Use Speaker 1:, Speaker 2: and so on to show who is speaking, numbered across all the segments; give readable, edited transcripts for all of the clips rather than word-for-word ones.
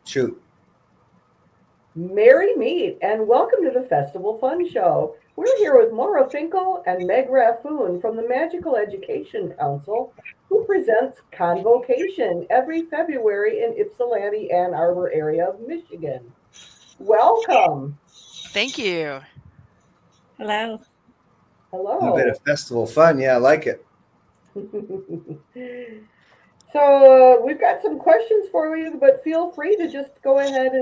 Speaker 1: Shoot.
Speaker 2: Merry meet and welcome to the Festival Fun Show. We're here with Maura Finkel and Meg Raffoon from the Magical Education Council, who presents ConVocation every February in Ypsilanti, Ann Arbor area of Michigan. Welcome.
Speaker 3: Thank you.
Speaker 4: Hello.
Speaker 1: A little bit
Speaker 2: Hello.
Speaker 1: of festival fun. Yeah, I like it.
Speaker 2: So we've got some questions for you, but feel free to just go ahead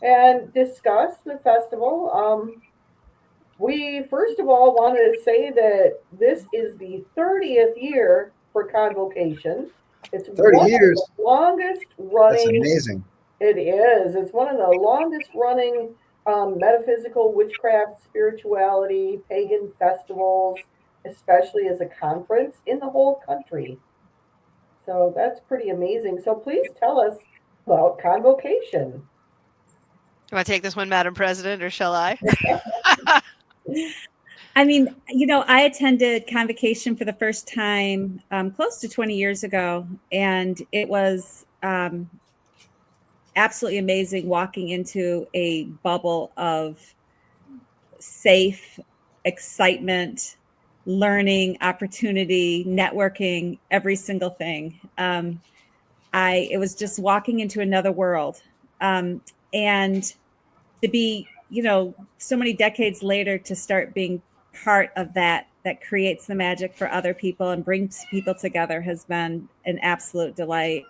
Speaker 2: and discuss the festival. We first of all wanted to say that this is the 30th year for Convocation. It's
Speaker 1: 30
Speaker 2: one of
Speaker 1: years.
Speaker 2: the longest
Speaker 1: That's
Speaker 2: running.
Speaker 1: amazing.
Speaker 2: It is. It's one of the longest running metaphysical witchcraft, spirituality, pagan festivals, especially as a conference in the whole country. So that's pretty amazing. So please tell us about Convocation.
Speaker 3: Do I take this one, Madam President, or shall I?
Speaker 4: I mean, I attended Convocation for the first time close to 20 years ago, and it was absolutely amazing walking into a bubble of safe excitement, learning, opportunity, networking, every single thing. It was just walking into another world, and to be, so many decades later to start being part of that creates the magic for other people and brings people together has been an absolute delight.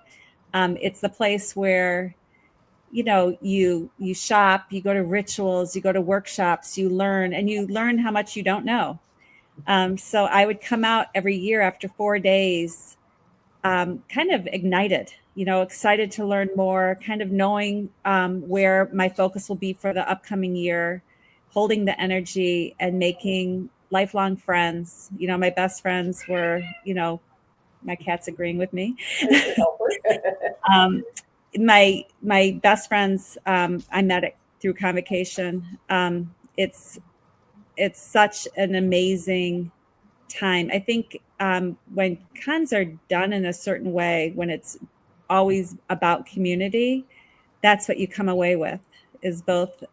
Speaker 4: It's the place where you shop, you go to rituals, you go to workshops, you learn how much you don't know. So I would come out every year after 4 days, kind of ignited, excited to learn more, kind of knowing where my focus will be for the upcoming year, holding the energy and making lifelong friends. My best friends were, my cat's agreeing with me. um, my best friends, I met it through Convocation. It's such an amazing time. I think when cons are done in a certain way, when it's always about community, that's what you come away with, is both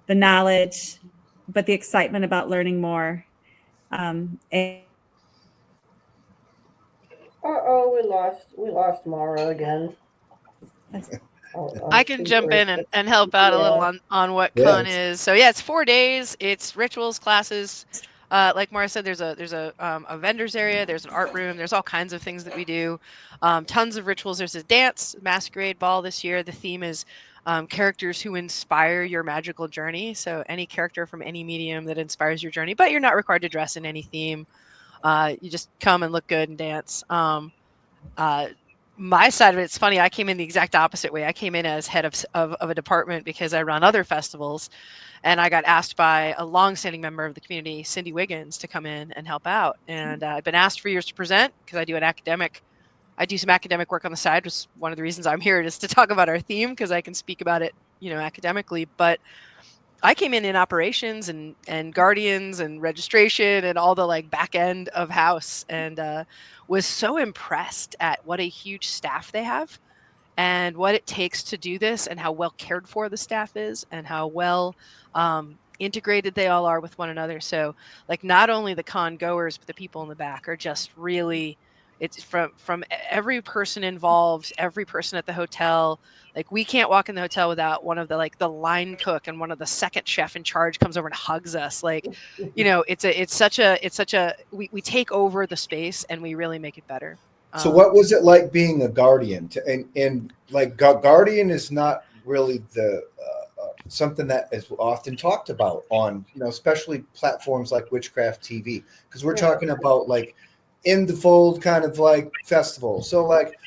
Speaker 4: the knowledge, but the excitement about learning more. And
Speaker 2: Uh-oh, we lost Mara again.
Speaker 3: I can jump in and help out a little
Speaker 2: Yeah.
Speaker 3: on what con
Speaker 1: Yes.
Speaker 3: is. So yeah, it's 4 days. It's rituals, classes. Like Mara said, there's a vendors area. There's an art room. There's all kinds of things that we do. Tons of rituals. There's a dance masquerade ball this year. The theme is characters who inspire your magical journey. So any character from any medium that inspires your journey, but you're not required to dress in any theme. You just come and look good and dance. Uh, my side of it's funny. I came in the exact opposite way. I came in as head of a department because I run other festivals, and I got asked by a longstanding member of the community, Cindy Wiggins, to come in and help out. And I've been asked for years to present because I do some academic work on the side, which is one of the reasons I'm here, just to talk about our theme, because I can speak about it, academically. But I came in operations and guardians and registration and all the like back end of house, and was so impressed at what a huge staff they have and what it takes to do this, and how well cared for the staff is, and how well integrated they all are with one another. So like not only the con goers, but the people in the back are just really, it's from every person involved, every person at the hotel. Like we can't walk in the hotel without one of the line cook and one of the second chef in charge comes over and hugs us. Like, we take over the space and we really make it better.
Speaker 1: So, what was it like being a guardian? And like guardian is not really the something that is often talked about on especially platforms like Witchcraft TV, because we're
Speaker 2: Yeah.
Speaker 1: talking about like in the fold kind of like festival. So, like,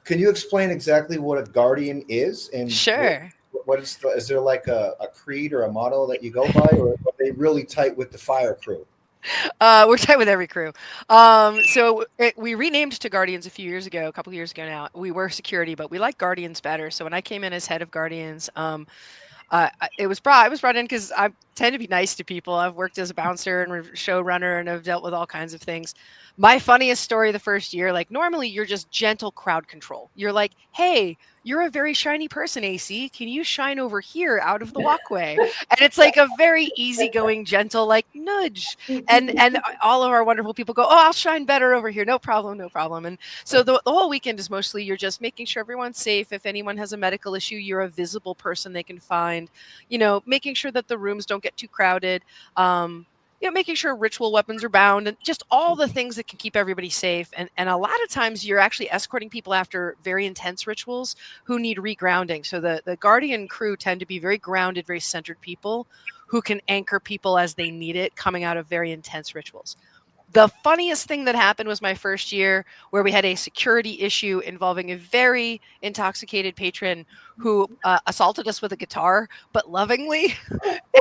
Speaker 1: can you explain exactly what a guardian is and
Speaker 3: Sure.
Speaker 1: what is there like a creed or a motto that you go by, or are they really tight with the fire crew?
Speaker 3: We're tight with every crew. We renamed to Guardians a couple years ago now. We were security, but we like Guardians better. So when I came in as head of Guardians, it was brought in because I tend to be nice to people. I've worked as a bouncer and showrunner, and I've dealt with all kinds of things. My funniest story the first year, like normally you're just gentle crowd control. You're like, hey, you're a very shiny person, AC. Can you shine over here out of the walkway? And it's like a very easygoing, gentle, like nudge. And all of our wonderful people go, oh, I'll shine better over here. No problem, no problem. And so the whole weekend is mostly you're just making sure everyone's safe. If anyone has a medical issue, you're a visible person they can find, making sure that the rooms don't get too crowded. Making sure ritual weapons are bound and just all the things that can keep everybody safe. And a lot of times you're actually escorting people after very intense rituals who need regrounding. So the Guardian crew tend to be very grounded, very centered people who can anchor people as they need it coming out of very intense rituals. The funniest thing that happened was my first year where we had a security issue involving a very intoxicated patron who assaulted us with a guitar, but lovingly.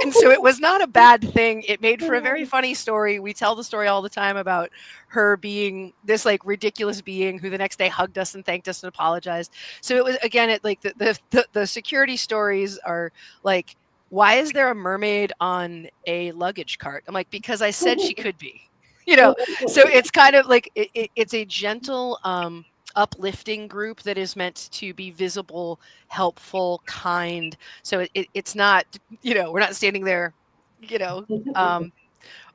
Speaker 3: And so it was not a bad thing. It made for a very funny story. We tell the story all the time about her being this like ridiculous being who the next day hugged us and thanked us and apologized. So it was, again, it like the security stories are like, why is there a mermaid on a luggage cart? I'm like, because I said she could be. So it's kind of like it's a gentle uplifting group that is meant to be visible, helpful, kind. So it's not, we're not standing there,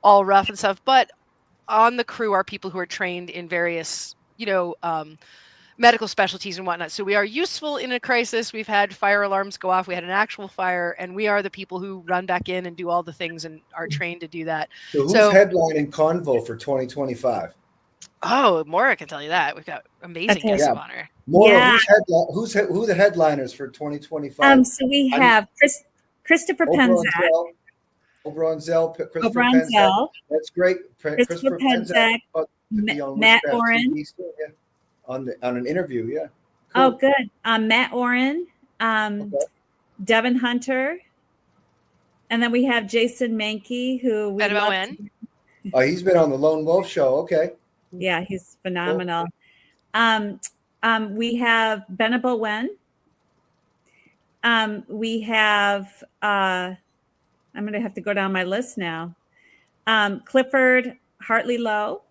Speaker 3: all rough and stuff, but on the crew are people who are trained in various, medical specialties and whatnot. So we are useful in a crisis. We've had fire alarms go off. We had an actual fire, and we are the people who run back in and do all the things and are trained to do that.
Speaker 1: So who's headlining Convo for 2025?
Speaker 3: Oh, Maura can tell you that. We've got amazing guests of honor.
Speaker 1: Maura, who are the headliners for 2025?
Speaker 4: So we have Christopher Penzak.
Speaker 1: Oberon Zell, Christopher
Speaker 4: Oberon
Speaker 1: Penzak.
Speaker 4: Zell.
Speaker 1: That's great.
Speaker 4: Christopher Penzak. Matt Oren.
Speaker 1: On an interview, yeah.
Speaker 4: Cool. Oh, good. Matt Oren, Devin Hunter, and then we have Jason Mankey, who we
Speaker 1: Oh, he's been on the Lone Wolf Show. Okay.
Speaker 4: Yeah, he's phenomenal. Cool. We have Benabo Wen. We have I'm going to have to go down my list now. Clifford Hartley Lowe.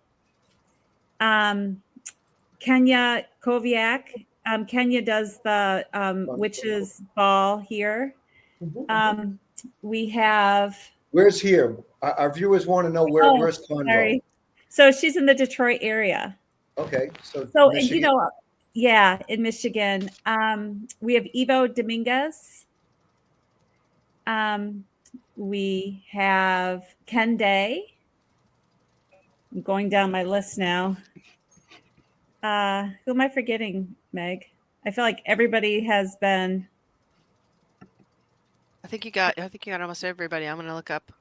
Speaker 4: Kenya Koviak. Kenya does the witches ball here. We have.
Speaker 1: Where's here? Our viewers want to know where's Convo.
Speaker 4: Sorry. So she's in the Detroit area.
Speaker 1: Okay. So
Speaker 4: Michigan. In Michigan. We have Evo Dominguez. We have Ken Day. I'm going down my list now. Who am I forgetting, Meg? I feel like everybody has been.
Speaker 3: I think you got almost everybody. I'm going to look up.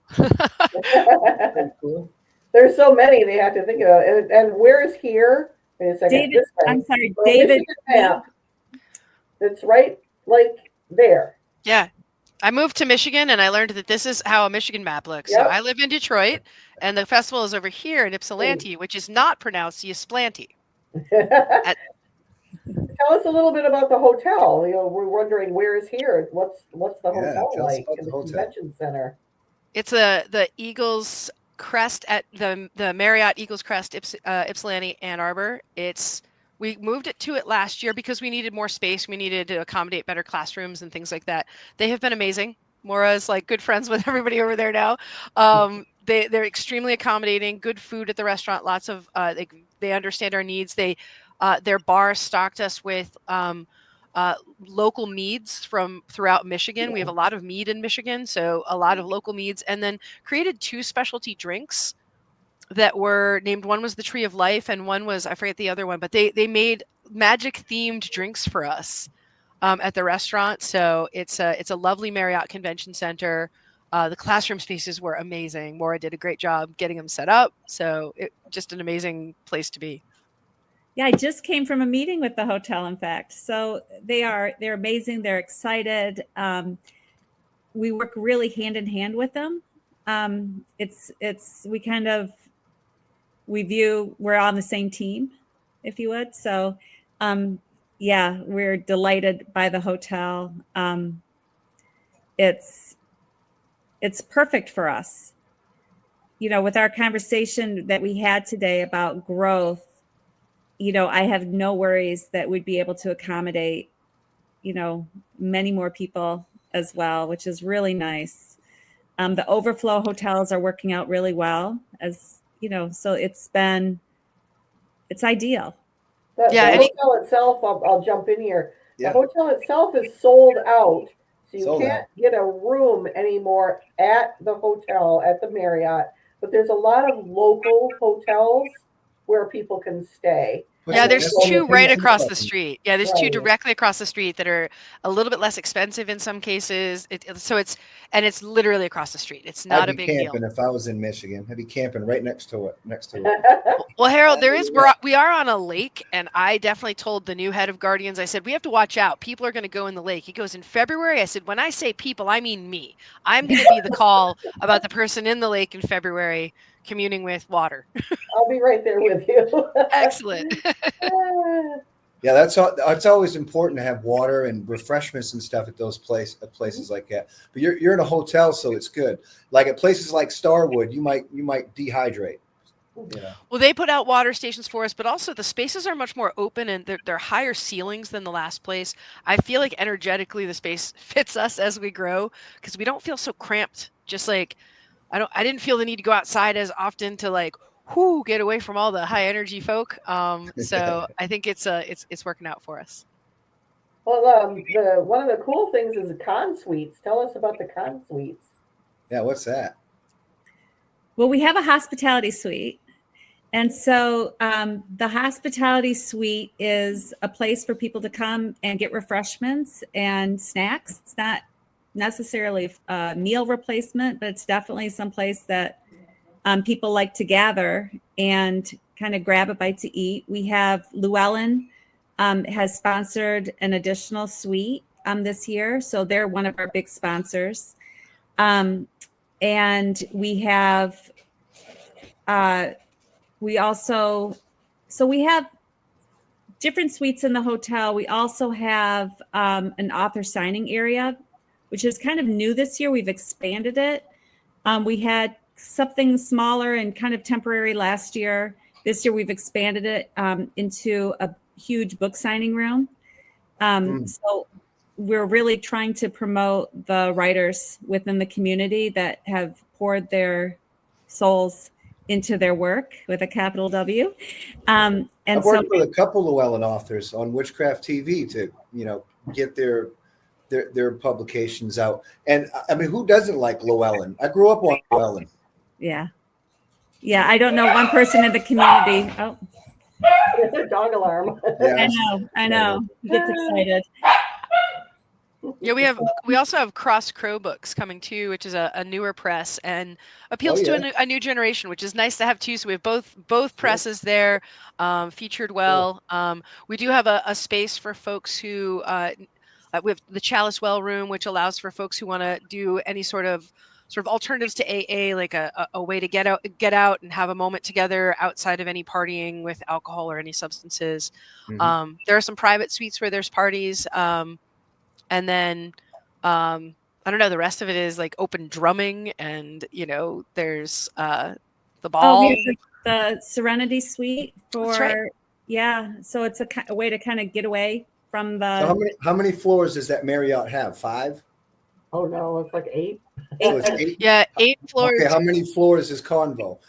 Speaker 1: Cool.
Speaker 2: There's so many they have to think about. And where is here? Wait a second.
Speaker 4: David, I'm sorry, David.
Speaker 2: It's right like there.
Speaker 3: Yeah. I moved to Michigan and I learned that this is how a Michigan map looks. Yep. So I live in Detroit and the festival is over here in Ypsilanti, which is not pronounced Ysplanty.
Speaker 2: Tell us a little bit about the hotel. We're wondering where is here. What's the hotel like in the convention center?
Speaker 3: It's the Eagles Crest at the Marriott Eagles Crest Ypsilanti Ann Arbor. We moved it last year because we needed more space. We needed to accommodate better classrooms and things like that. They have been amazing. Maura's like good friends with everybody over there now. They're extremely accommodating. Good food at the restaurant. Lots of they understand our needs. Their bar stocked us with local meads from throughout Michigan. We have a lot of mead in Michigan, so a lot of local meads, and then created 2 specialty drinks that were named. One was the Tree of Life, and one was, I forget the other one, but they made magic themed drinks for us at the restaurant. So it's a lovely Marriott Convention Center. The classroom spaces were amazing. Maura did a great job getting them set up. So just an amazing place to be.
Speaker 4: Yeah, I just came from a meeting with the hotel, in fact. So they're amazing. They're excited. We work really hand in hand with them. We're on the same team, if you would. So we're delighted by the hotel. it's perfect for us. You know, with our conversation that we had today about growth, you know, I have no worries that we'd be able to accommodate, you know, many more people as well, which is really nice. The overflow hotels are working out really well, as you know, so it's ideal.
Speaker 2: The
Speaker 3: Yeah,
Speaker 2: hotel itself, I'll jump in here.
Speaker 1: Yeah.
Speaker 2: The hotel itself is sold out, so you
Speaker 1: Sold
Speaker 2: can't get a room anymore at the hotel, at the Marriott. But there's a lot of local hotels where people can stay.
Speaker 1: Put
Speaker 3: Yeah,
Speaker 1: some
Speaker 3: there's
Speaker 1: info in
Speaker 3: two
Speaker 1: the
Speaker 3: right
Speaker 1: page.
Speaker 3: across the street. Yeah, there's two
Speaker 2: Right.
Speaker 3: directly across the street that are a little bit less expensive in some cases. So it's literally across the street. It's
Speaker 1: I'd
Speaker 3: not a
Speaker 1: be
Speaker 3: big deal.
Speaker 1: camping if I was in Michigan. I'd be camping right next to it.
Speaker 3: Well, Harold, we are on a lake, and I definitely told the new head of Guardians. I said we have to watch out. People are going to go in the lake. He goes in February. I said when I say people, I mean me. I'm going to be the call about the person in the lake in February communing with water.
Speaker 2: I'll be right there with you.
Speaker 3: Excellent.
Speaker 1: Yeah, it's always important to have water and refreshments and stuff at those places like that. But you're in a hotel, so it's good. Like at places like Starwood, you might dehydrate. You know.
Speaker 3: Well, they put out water stations for us, but also the spaces are much more open and they're higher ceilings than the last place. I feel like energetically the space fits us as we grow because we don't feel so cramped. Just like I didn't feel the need to go outside as often to like get away from all the high energy folk. So I think it's working out for us.
Speaker 2: Well, one of the cool things is the con suites. Tell us about the con suites.
Speaker 1: Yeah, what's that?
Speaker 4: Well, we have a hospitality suite. And so the hospitality suite is a place for people to come and get refreshments and snacks. It's not necessarily a meal replacement, but it's definitely some place that people like to gather and kind of grab a bite to eat. We have Llewellyn has sponsored an additional suite this year. So they're one of our big sponsors. And we have... we have different suites in the hotel. We also have an author signing area, which is kind of new this year. We've expanded it. We had something smaller and kind of temporary last year. This year we've expanded it into a huge book signing room. So we're really trying to promote the writers within the community that have poured their souls into their work with a capital W. And
Speaker 1: I've worked with a couple Llewellyn authors on Witchcraft TV to, get their publications out. And I mean, who doesn't like Llewellyn? I grew up on Llewellyn.
Speaker 4: Yeah. I don't know one person in the community. Oh,
Speaker 2: Dog alarm.
Speaker 1: Yeah.
Speaker 4: I know. He gets excited.
Speaker 3: Yeah, we also have Cross Crow Books coming too, which is a newer press and appeals to a new generation, which is nice to have too. So we have both presses there, featured well. We do have a space for folks who we have the Chalice Well room, which allows for folks who want to do any sort of alternatives to AA, like a way to get out and have a moment together outside of any partying with alcohol or any substances.
Speaker 1: Mm-hmm.
Speaker 3: There are some private suites where there's parties. And then, I don't know, the rest of it is like open drumming and, there's the ball.
Speaker 4: Oh, we have the Serenity Suite
Speaker 3: That's right.
Speaker 4: So it's a way to kind of get away from the...
Speaker 1: So how many floors does that Marriott have? 5?
Speaker 2: Oh, no, it's like 8.
Speaker 1: So it's 8?
Speaker 3: Yeah, 8 floors.
Speaker 1: Okay, how many floors is Convo?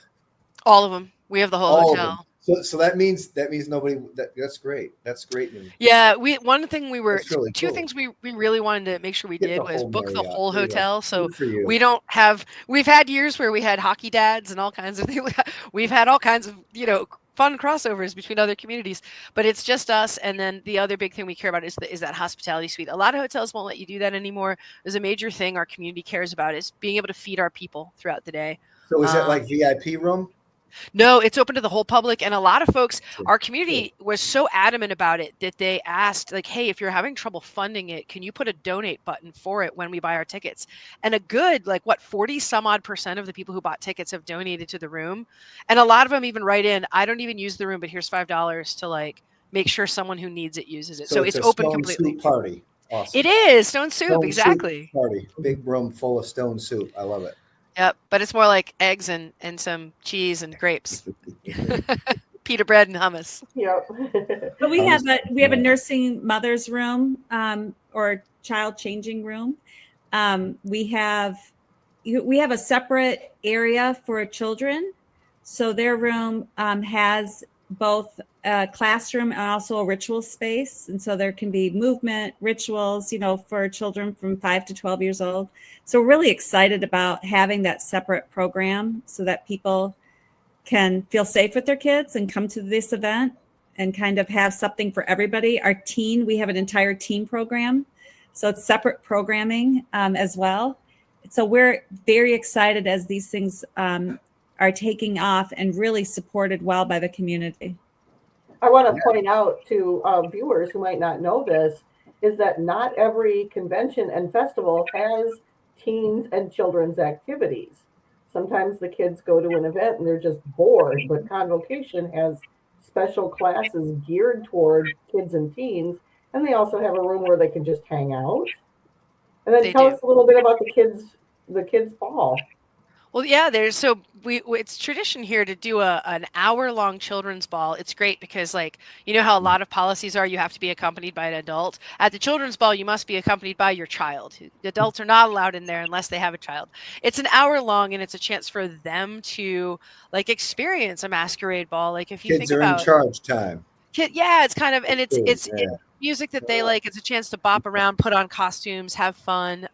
Speaker 3: All of them. We have the whole hotel.
Speaker 1: So that means nobody. That's great. That's great news.
Speaker 3: Yeah, two things we really wanted to make sure we did was book the whole hotel. So we've had years where we had hockey dads and all kinds of things. We've had all kinds of fun crossovers between other communities, but it's just us. And then the other big thing we care about is that hospitality suite. A lot of hotels won't let you do that anymore. There's a major thing our community cares about is being able to feed our people throughout the day.
Speaker 1: So is that like VIP room?
Speaker 3: No, it's open to the whole public. And a lot of folks, our community was so adamant about it that they asked, like, hey, if you're having trouble funding it, can you put a donate button for it when we buy our tickets? And a good, 40 some odd % of the people who bought tickets have donated to the room. And a lot of them even write in, I don't even use the room, but here's $5 to make sure someone who needs it uses it. So it's open completely.
Speaker 1: Party. Awesome.
Speaker 3: It is stone soup,
Speaker 1: Stone
Speaker 3: exactly.
Speaker 1: soup party. Big room full of stone soup. I love it.
Speaker 3: Yep, but it's more like eggs and some cheese and grapes, pita bread and hummus.
Speaker 2: Yep.
Speaker 4: But we have a
Speaker 1: Yeah.
Speaker 4: nursing mother's room, or child changing room. We have a separate area for children, so their room has both a classroom and also a ritual space, and so there can be movement rituals, for children from 5 to 12 years old. So we're really excited about having that separate program so that people can feel safe with their kids and come to this event and kind of have something for everybody. We have an entire teen program, so it's separate programming as well. So we're very excited as these things are taking off and really supported well by the community.
Speaker 2: I want to point out to viewers who might not know this is that not every convention and festival has teens and children's activities. Sometimes the kids go to an event and they're just bored, but ConVocation has special classes geared toward kids and teens, and they also have a room where they can just hang out. And then
Speaker 3: They
Speaker 2: tell
Speaker 3: do.
Speaker 2: us a little bit about the kids' ball.
Speaker 3: Well, yeah, it's tradition here to do an hour-long children's ball. It's great because, like, you know how a lot of policies are, you have to be accompanied by an adult. At the children's ball, you must be accompanied by your child. The adults are not allowed in there unless they have a child. It's an hour long, and it's a chance for them to like experience a masquerade ball. Like if you
Speaker 1: Kids
Speaker 3: think
Speaker 1: are in
Speaker 3: about
Speaker 1: charge time.
Speaker 3: yeah, it's kind of, and it's
Speaker 1: Yeah.
Speaker 3: music that they like. It's a chance to bop around, put on costumes, have fun,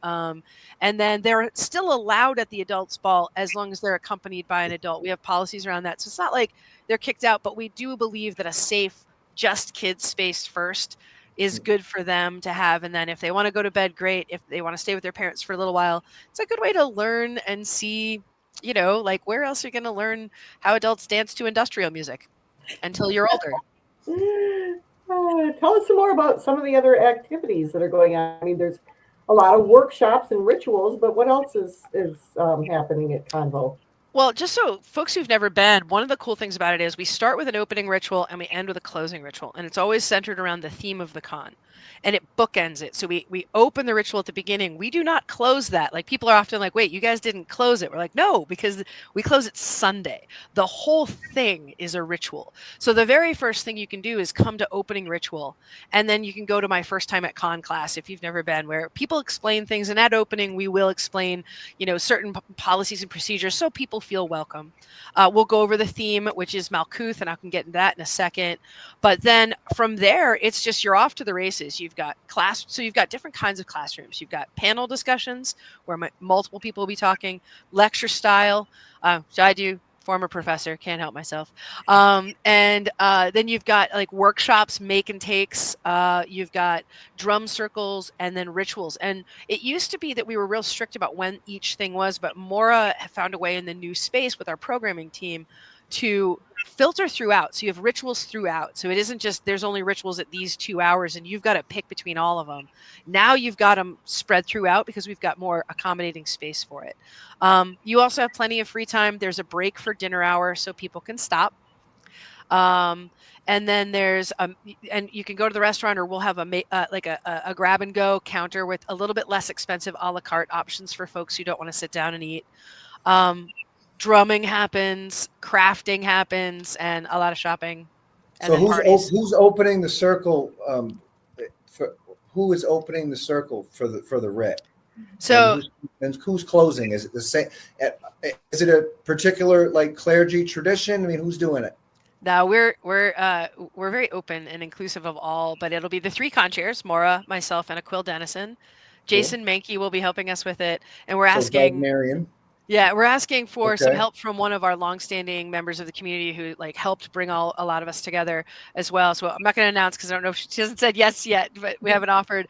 Speaker 3: and then they're still allowed at the adults' ball as long as they're accompanied by an adult. We have policies around that, so it's not like they're kicked out. But we do believe that a safe, just kids space first is good for them to have, and then if they want to go to bed, great. If they want to stay with their parents for a little while, it's a good way to learn and see. Like where else are you going to learn how adults dance to industrial music until you're older?
Speaker 2: Tell us some more about some of the other activities that are going on. I mean, there's a lot of workshops and rituals, but what else is happening at Convo?
Speaker 3: Well, just so folks who've never been, one of the cool things about it is we start with an opening ritual and we end with a closing ritual. And it's always centered around the theme of the con. And it bookends it. So we open the ritual at the beginning. We do not close that. Like people are often like, wait, you guys didn't close it. We're like, no, because we close it Sunday. The whole thing is a ritual. So the very first thing you can do is come to opening ritual. And then you can go to my first time at con class if you've never been, where people explain things. And at opening, we will explain, certain policies and procedures so people feel welcome. We'll go over the theme, which is Malkuth, and I can get into that in a second. But then from there, it's just you're off to the races. You've got you've got different kinds of classrooms. You've got panel discussions where multiple people will be talking, lecture style. So I do. Former professor, can't help myself. And then you've got like workshops, make and takes. You've got drum circles and then rituals. And it used to be that we were real strict about when each thing was, but Maura found a way in the new space with our programming team to filter throughout. So you have rituals throughout. So it isn't just there's only rituals at these 2 hours and you've got to pick between all of them. Now you've got them spread throughout because we've got more accommodating space for it. You also have plenty of free time. There's a break for dinner hour so people can stop. And then there's and you can go to the restaurant, or we'll have a grab and go counter with a little bit less expensive a la carte options for folks who don't want to sit down and eat. Drumming happens, crafting happens, and a lot of shopping. And
Speaker 1: So
Speaker 3: parties.
Speaker 1: who's opening the circle? Who is opening the circle for the writ?
Speaker 3: So
Speaker 1: and who's closing? Is it the same? Is it a particular like clergy tradition? I mean, who's doing it?
Speaker 3: now we're very open and inclusive of all, but it'll be the 3 con-chairs, Maura, myself, and Aquil Dennison. Jason Mankey will be helping us with it, and we're asking. Yeah, we're asking for some help from one of our longstanding members of the community who helped bring a lot of us together as well. So I'm not going to announce because I don't know if she hasn't said yes yet, but we haven't offered.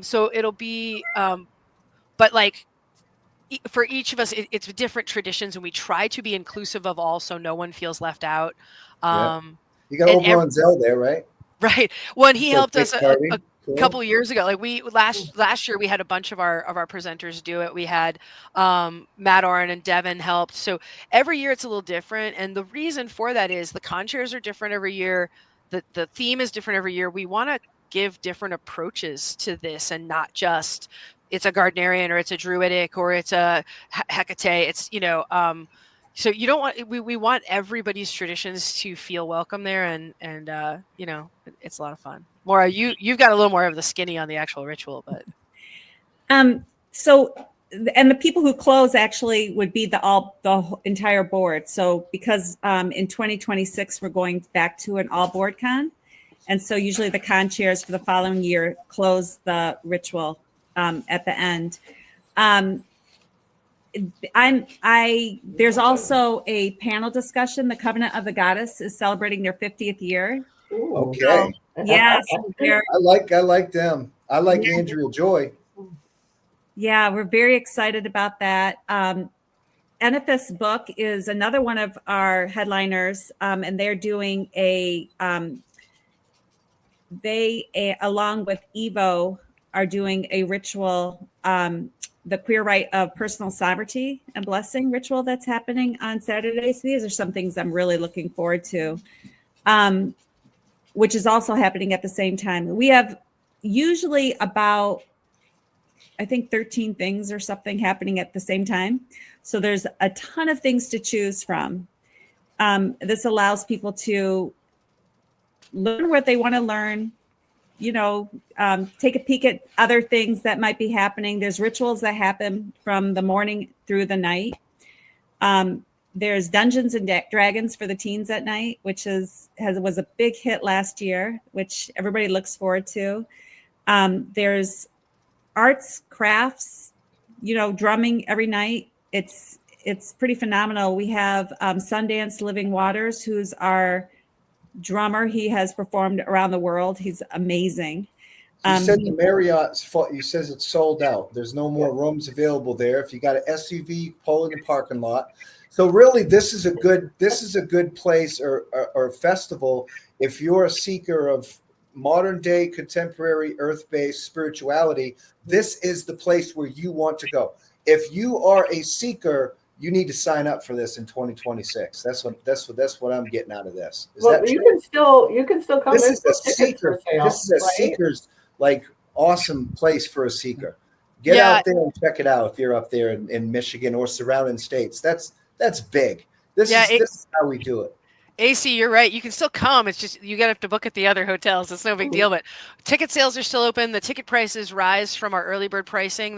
Speaker 3: So it'll be, but for each of us, it's different traditions, and we try to be inclusive of all, so no one feels left out.
Speaker 1: You got Oberonzell there, right?
Speaker 3: Right. When he helped us a couple of years ago, we last year we had a bunch of our presenters do it. We had Matt Oren and Devin helped. So every year it's a little different, and the reason for that is the con chairs are different every year. the theme is different every year. We want to give different approaches to this, and not just it's a Gardnerian or it's a Druidic or it's a Hecate. It's so you don't want we want everybody's traditions to feel welcome there, and it's a lot of fun. Maura, you've got a little more of the skinny on the actual ritual, but
Speaker 4: so and the people who close actually would be the entire board. So because in 2026 we're going back to an all board con, and so usually the con chairs for the following year close the ritual at the end. There's also a panel discussion. The Covenant of the Goddess is celebrating their 50th year.
Speaker 2: Ooh.
Speaker 1: Okay.
Speaker 4: So, yes,
Speaker 1: I like them. I like Andrea Joy.
Speaker 4: yeah, we're very excited about that. Eniphas Book is another one of our headliners, and they're doing along with Evo, are doing a ritual, the Queer Rite of Personal Sovereignty and Blessing ritual that's happening on Saturday. So these are some things I'm really looking forward to, which is also happening at the same time. We have usually about, I think, 13 things or something happening at the same time. So there's a ton of things to choose from. This allows people to learn what they want to learn, take a peek at other things that might be happening. There's rituals that happen from the morning through the night. There's Dungeons and Dragons for the teens at night, which was a big hit last year, which everybody looks forward to. There's arts, crafts, drumming every night. It's pretty phenomenal. We have Sundance Living Waters, who's our drummer. He has performed around the world. He's amazing.
Speaker 1: You said the Marriott's. You says it's sold out. There's no more rooms available there. If you got an SUV, pull in the parking lot. So really, this is a good place or festival if you're a seeker of modern day, contemporary, earth-based spirituality. This is the place where you want to go. If you are a seeker, you need to sign up for this in 2026. That's what I'm getting out of this.
Speaker 2: You can still come.
Speaker 1: This is a
Speaker 2: seeker.
Speaker 1: This is a seeker's awesome place for a seeker. Get out there and check it out if you're up there in Michigan or surrounding states. That's big. This is how we do it.
Speaker 3: AC, you're right. You can still come. It's just you have to book at the other hotels. It's no big deal. But ticket sales are still open. The ticket prices rise from our early bird pricing.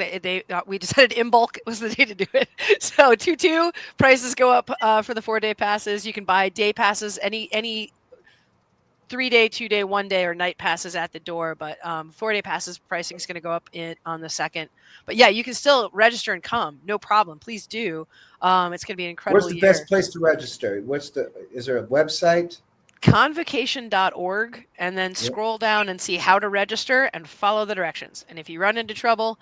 Speaker 3: We decided in bulk was the day to do it. So 2-2 prices go up for the 4-day passes. You can buy day passes, any 3-day, 2-day, 1-day, or night passes at the door. But 4-day passes pricing is going to go up on the 2nd. But yeah, you can still register and come. No problem. Please do. It's going to be an incredible
Speaker 1: Where's the
Speaker 3: year.
Speaker 1: best place to register? Is there a website?
Speaker 3: ConVocation.org, and then scroll down and see how to register and follow the directions. And if you run into trouble,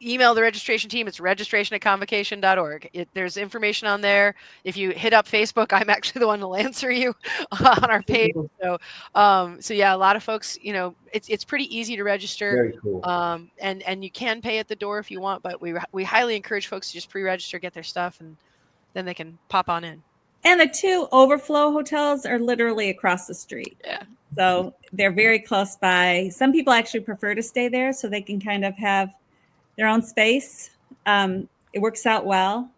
Speaker 3: email the registration team. It's registration@convocation.org. There's information on there. If you hit up Facebook, I'm actually the one to answer you on our page. So yeah, a lot of folks, it's pretty easy to register.
Speaker 1: Very cool.
Speaker 3: And you can pay at the door if you want, but we highly encourage folks to just pre-register, get their stuff, and then they can pop on in.
Speaker 4: And the 2 overflow hotels are literally across the street.
Speaker 3: Yeah.
Speaker 4: So they're very close by. Some people actually prefer to stay there so they can kind of have their own space. It works out well.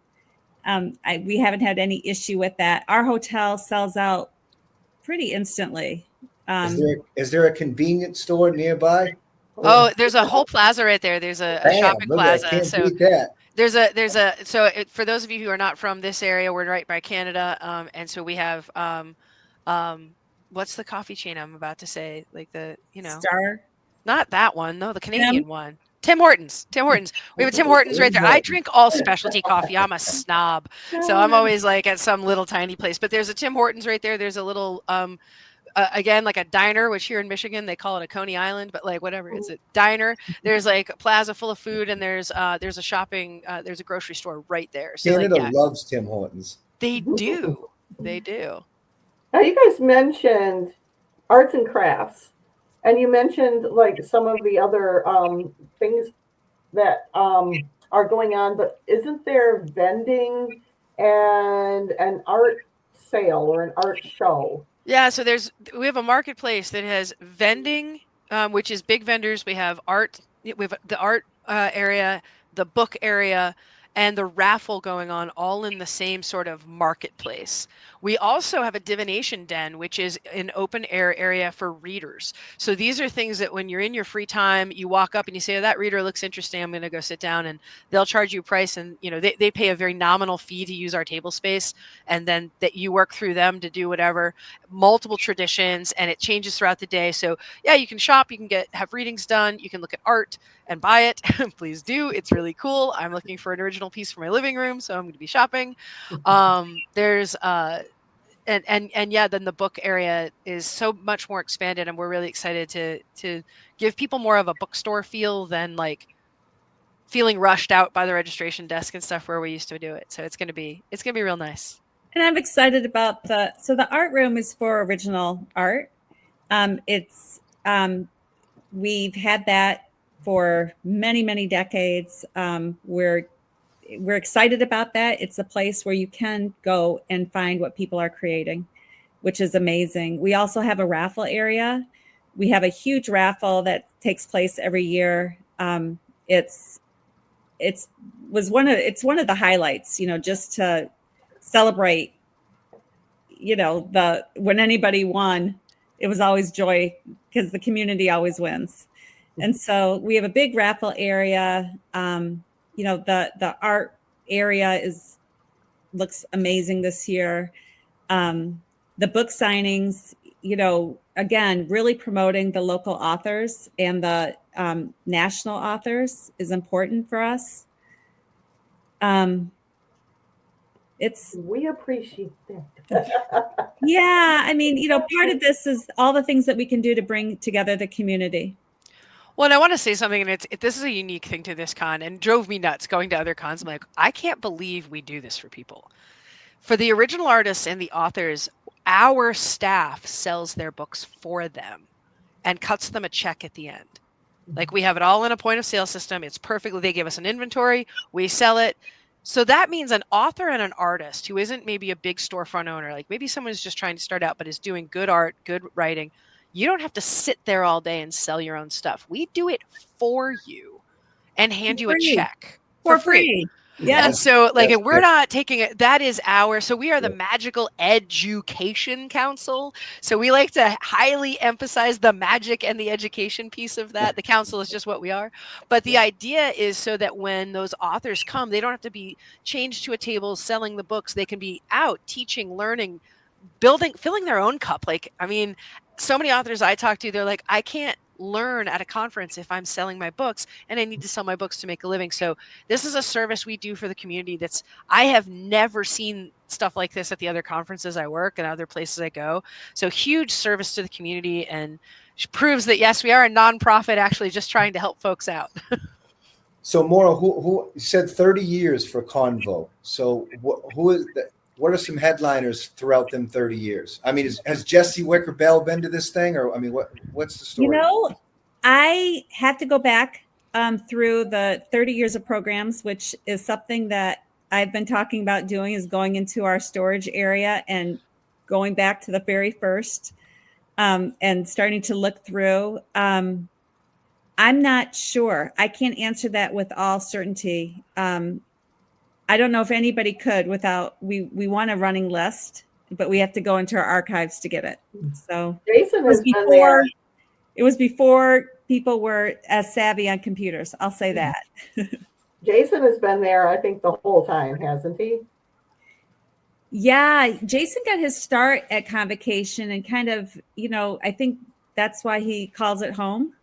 Speaker 4: We haven't had any issue with that. Our hotel sells out pretty instantly.
Speaker 1: Is there a convenience store nearby?
Speaker 3: Oh, there's a whole plaza right there. There's a shopping plaza. For those of you who are not from this area, we're right by Canada, and so we have what's the coffee chain I'm about to say?
Speaker 4: Star.
Speaker 3: Not that one. No, the Canadian one. Tim Hortons. We have a Tim Hortons right there. I drink all specialty coffee. I'm a snob. So I'm always at some little tiny place. But there's a Tim Hortons right there. There's a little, again, like a diner, which here in Michigan, they call it a Coney Island, but whatever. It's a diner. There's a plaza full of food, and there's a shopping, there's a grocery store right there. So
Speaker 1: Canada loves Tim Hortons.
Speaker 3: They do. They do.
Speaker 2: Now, you guys mentioned arts and crafts. And you mentioned some of the other things that are going on, but isn't there vending and an art sale or an art show
Speaker 3: Yeah, so we have a marketplace that has vending, which is big vendors. We have art, we have the art area, the book area, and the raffle going on all in the same sort of marketplace. We also have a divination den, which is an open air area for readers. So these are things that when you're in your free time, you walk up and you say, oh, that reader looks interesting, I'm going to go sit down, and they'll charge you a price. And, you know, they pay a very nominal fee to use our table space, and then that you work through them to do whatever. Multiple traditions, and it changes throughout the day. So yeah, you can shop, you can have readings done, you can look at art and buy it. Please do. It's really cool. I'm looking for an original piece for my living room, so I'm going to be shopping. There's and yeah, then the book area is so much more expanded, and we're really excited to give people more of a bookstore feel than like feeling rushed out by the registration desk and stuff where we used to do it. So it's gonna be real nice.
Speaker 4: And I'm excited about the art room is for original art. We've had that for many, many decades. We're excited about that. It's a place where you can go and find what people are creating, which is amazing. We also have a raffle area. We have a huge raffle that takes place every year. It's one of the highlights, just to celebrate, when anybody won, it was always joy because the community always wins. And so we have a big raffle area. The art area looks amazing this year. The book signings, again, really promoting the local authors and the national authors is important for us.
Speaker 2: We appreciate that.
Speaker 4: Yeah, I mean, part of this is all the things that we can do to bring together the community.
Speaker 3: Well, and I want to say something, and this is a unique thing to this con, and drove me nuts going to other cons. I'm like, I can't believe we do this for people. For the original artists and the authors, our staff sells their books for them and cuts them a check at the end. Like, we have it all in a point of sale system. It's perfectly, they give us an inventory, we sell it. So that means an author and an artist who isn't maybe a big storefront owner, like maybe someone who's just trying to start out but is doing good art, good writing, you don't have to sit there all day and sell your own stuff. We do it for you and hand you a check for free.
Speaker 4: Yeah.
Speaker 3: And so and we're not taking it. That is so we are the Magical Education Council. So we like to highly emphasize the magic and the education piece of that. The council is just what we are. But the idea is so that when those authors come, they don't have to be changed to a table selling the books. They can be out teaching, learning, filling their own cup. Like, I mean, so many authors I talk to, they're like, I can't learn at a conference if I'm selling my books, and I need to sell my books to make a living. So this is a service we do for the community I have never seen stuff like this at the other conferences I work and other places I go. So huge service to the community, and proves that yes, we are a nonprofit actually just trying to help folks out.
Speaker 1: So Maura, who said 30 years for Convo? So who is that? What are some headliners throughout them 30 years? I mean, has Jesse Wicker Bell been to this thing, or I mean, what's the story?
Speaker 4: I have to go back through the 30 years of programs, which is something that I've been talking about doing, is going into our storage area and going back to the very first and starting to look through. I'm not sure. I can't answer that with all certainty. I don't know if anybody could without, we want a running list, but we have to go into our archives to get it. So
Speaker 2: Jason has been there.
Speaker 4: It was before people were as savvy on computers. I'll say that.
Speaker 2: Jason has been there, I think, the whole time, hasn't he?
Speaker 4: Yeah, Jason got his start at ConVocation and kind of, I think that's why he calls it home.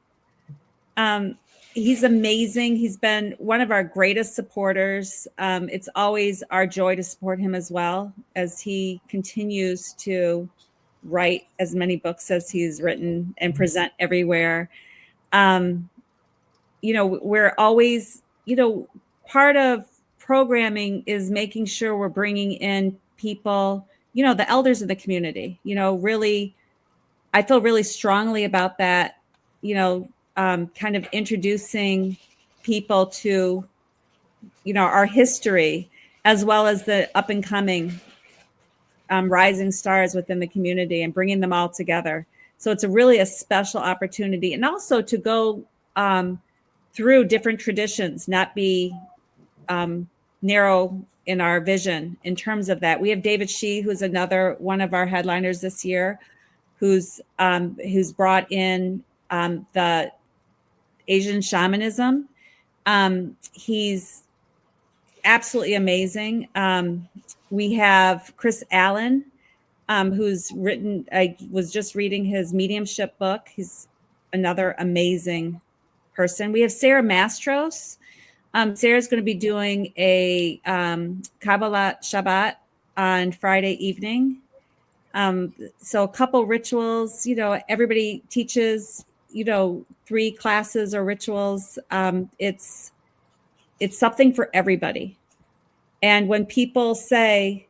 Speaker 4: He's amazing. He's been one of our greatest supporters. It's always our joy to support him as well, as he continues to write as many books as he's written and present everywhere. We're always, part of programming is making sure we're bringing in people, the elders of the community, really, I feel really strongly about that, kind of introducing people to, our history, as well as the up and coming rising stars within the community and bringing them all together. So it's really a special opportunity, and also to go through different traditions, not be narrow in our vision in terms of that. We have David Shee, who's another one of our headliners this year, who's brought in the Asian shamanism. He's absolutely amazing. We have Chris Allen, who's written, I was just reading his mediumship book. He's another amazing person. We have Sarah Mastros. Sarah's going to be doing a Kabbalah Shabbat on Friday evening. So a couple rituals, everybody teaches, 3 classes or rituals. It's something for everybody. And when people say,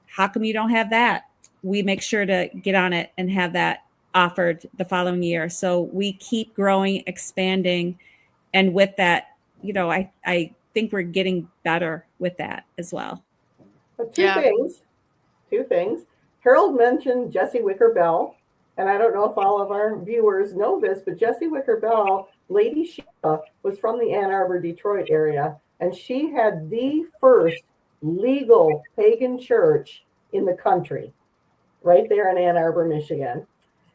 Speaker 4: how come you don't have that? We make sure to get on it and have that offered the following year. So we keep growing, expanding. And with that, I think we're getting better with that as well.
Speaker 2: But two things. Harold mentioned Jessie Wicker Bell, and I don't know if all of our viewers know this, but Jessie Wicker Bell, Lady Sheila, was from the Ann Arbor, Detroit area, and she had the first legal pagan church in the country, right there in Ann Arbor, Michigan.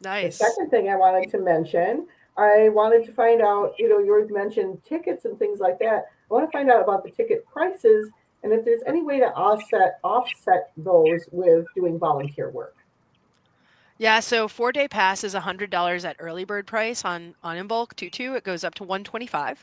Speaker 3: Nice.
Speaker 2: The second thing I wanted to mention, I wanted to find out, you mentioned tickets and things like that. I want to find out about the ticket prices and if there's any way to offset those with doing volunteer work.
Speaker 3: Yeah, so 4-day pass is $100 at early bird price on in bulk 2-2. It goes up to $125.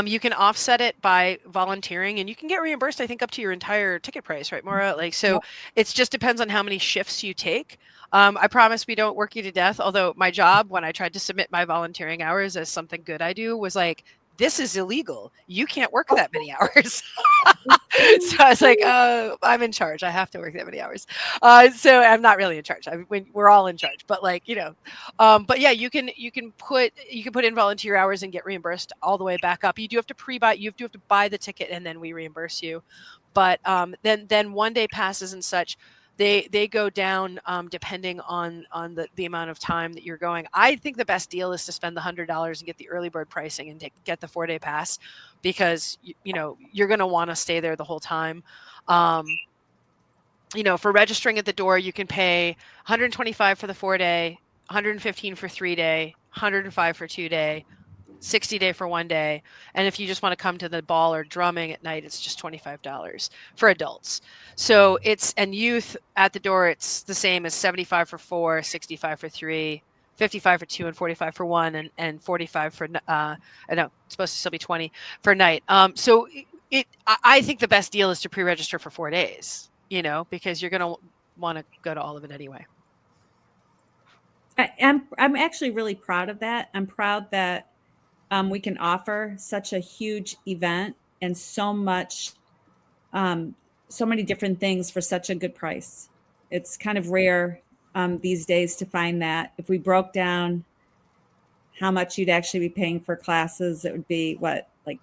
Speaker 3: You can offset it by volunteering, and you can get reimbursed, I think, up to your entire ticket price, right, Maura? It just depends on how many shifts you take. I promise we don't work you to death. Although my job, when I tried to submit my volunteering hours as something good I do, was like, this is illegal. You can't work that many hours. So I was like, I'm in charge. I have to work that many hours. So I'm not really in charge. We're all in charge, but but yeah, you can put in volunteer hours and get reimbursed all the way back up. You do have to pre-buy. You have to buy the ticket and then we reimburse you. But then 1-day passes and such, they go down depending on the amount of time that you're going. I think the best deal is to spend the $100 and get the early bird pricing and get the 4-day pass, because you're going to want to stay there the whole time. For registering at the door, you can pay $125 for the 4-day, $115 for 3-day, $105 for 2-day, $60 for 1-day. And if you just want to come to the ball or drumming at night, it's just $25 for adults. So and youth at the door, it's the same as $75 for 4, $65 for 3, $55 for 2, and $45 for 1, and $45 for I know it's supposed to still be $20 for night. So I think the best deal is to pre-register for 4 days, because you're going to want to go to all of it anyway.
Speaker 4: I'm actually really proud of that. I'm proud that we can offer such a huge event and so many different things for such a good price. It's kind of rare these days to find that. If we broke down how much you'd actually be paying for classes, it would be like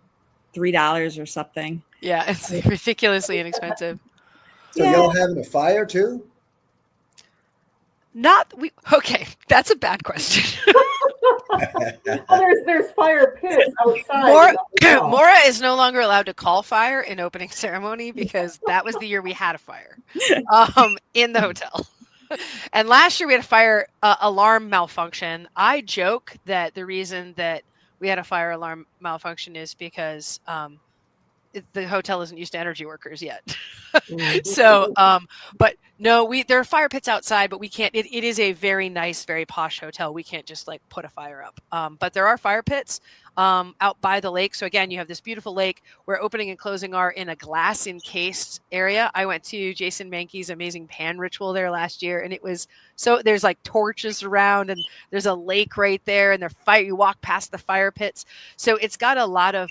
Speaker 4: $3 or something.
Speaker 3: Yeah, it's ridiculously inexpensive.
Speaker 1: So y'all having a fire too?
Speaker 3: Okay, that's a bad question.
Speaker 2: Well, there's fire pits outside.
Speaker 3: Maura is no longer allowed to call fire in opening ceremony because that was the year we had a fire in the hotel. And last year we had a fire alarm malfunction. I joke that the reason that we had a fire alarm malfunction is because the hotel isn't used to energy workers yet. So, but no, there are fire pits outside, but we can't, it is a very nice, very posh hotel. We can't just put a fire up. But there are fire pits out by the lake. So again, you have this beautiful lake where opening and closing are in a glass encased area. I went to Jason Mankey's amazing pan ritual there last year, and it was there's torches around, and there's a lake right there, and you walk past the fire pits. So it's got a lot of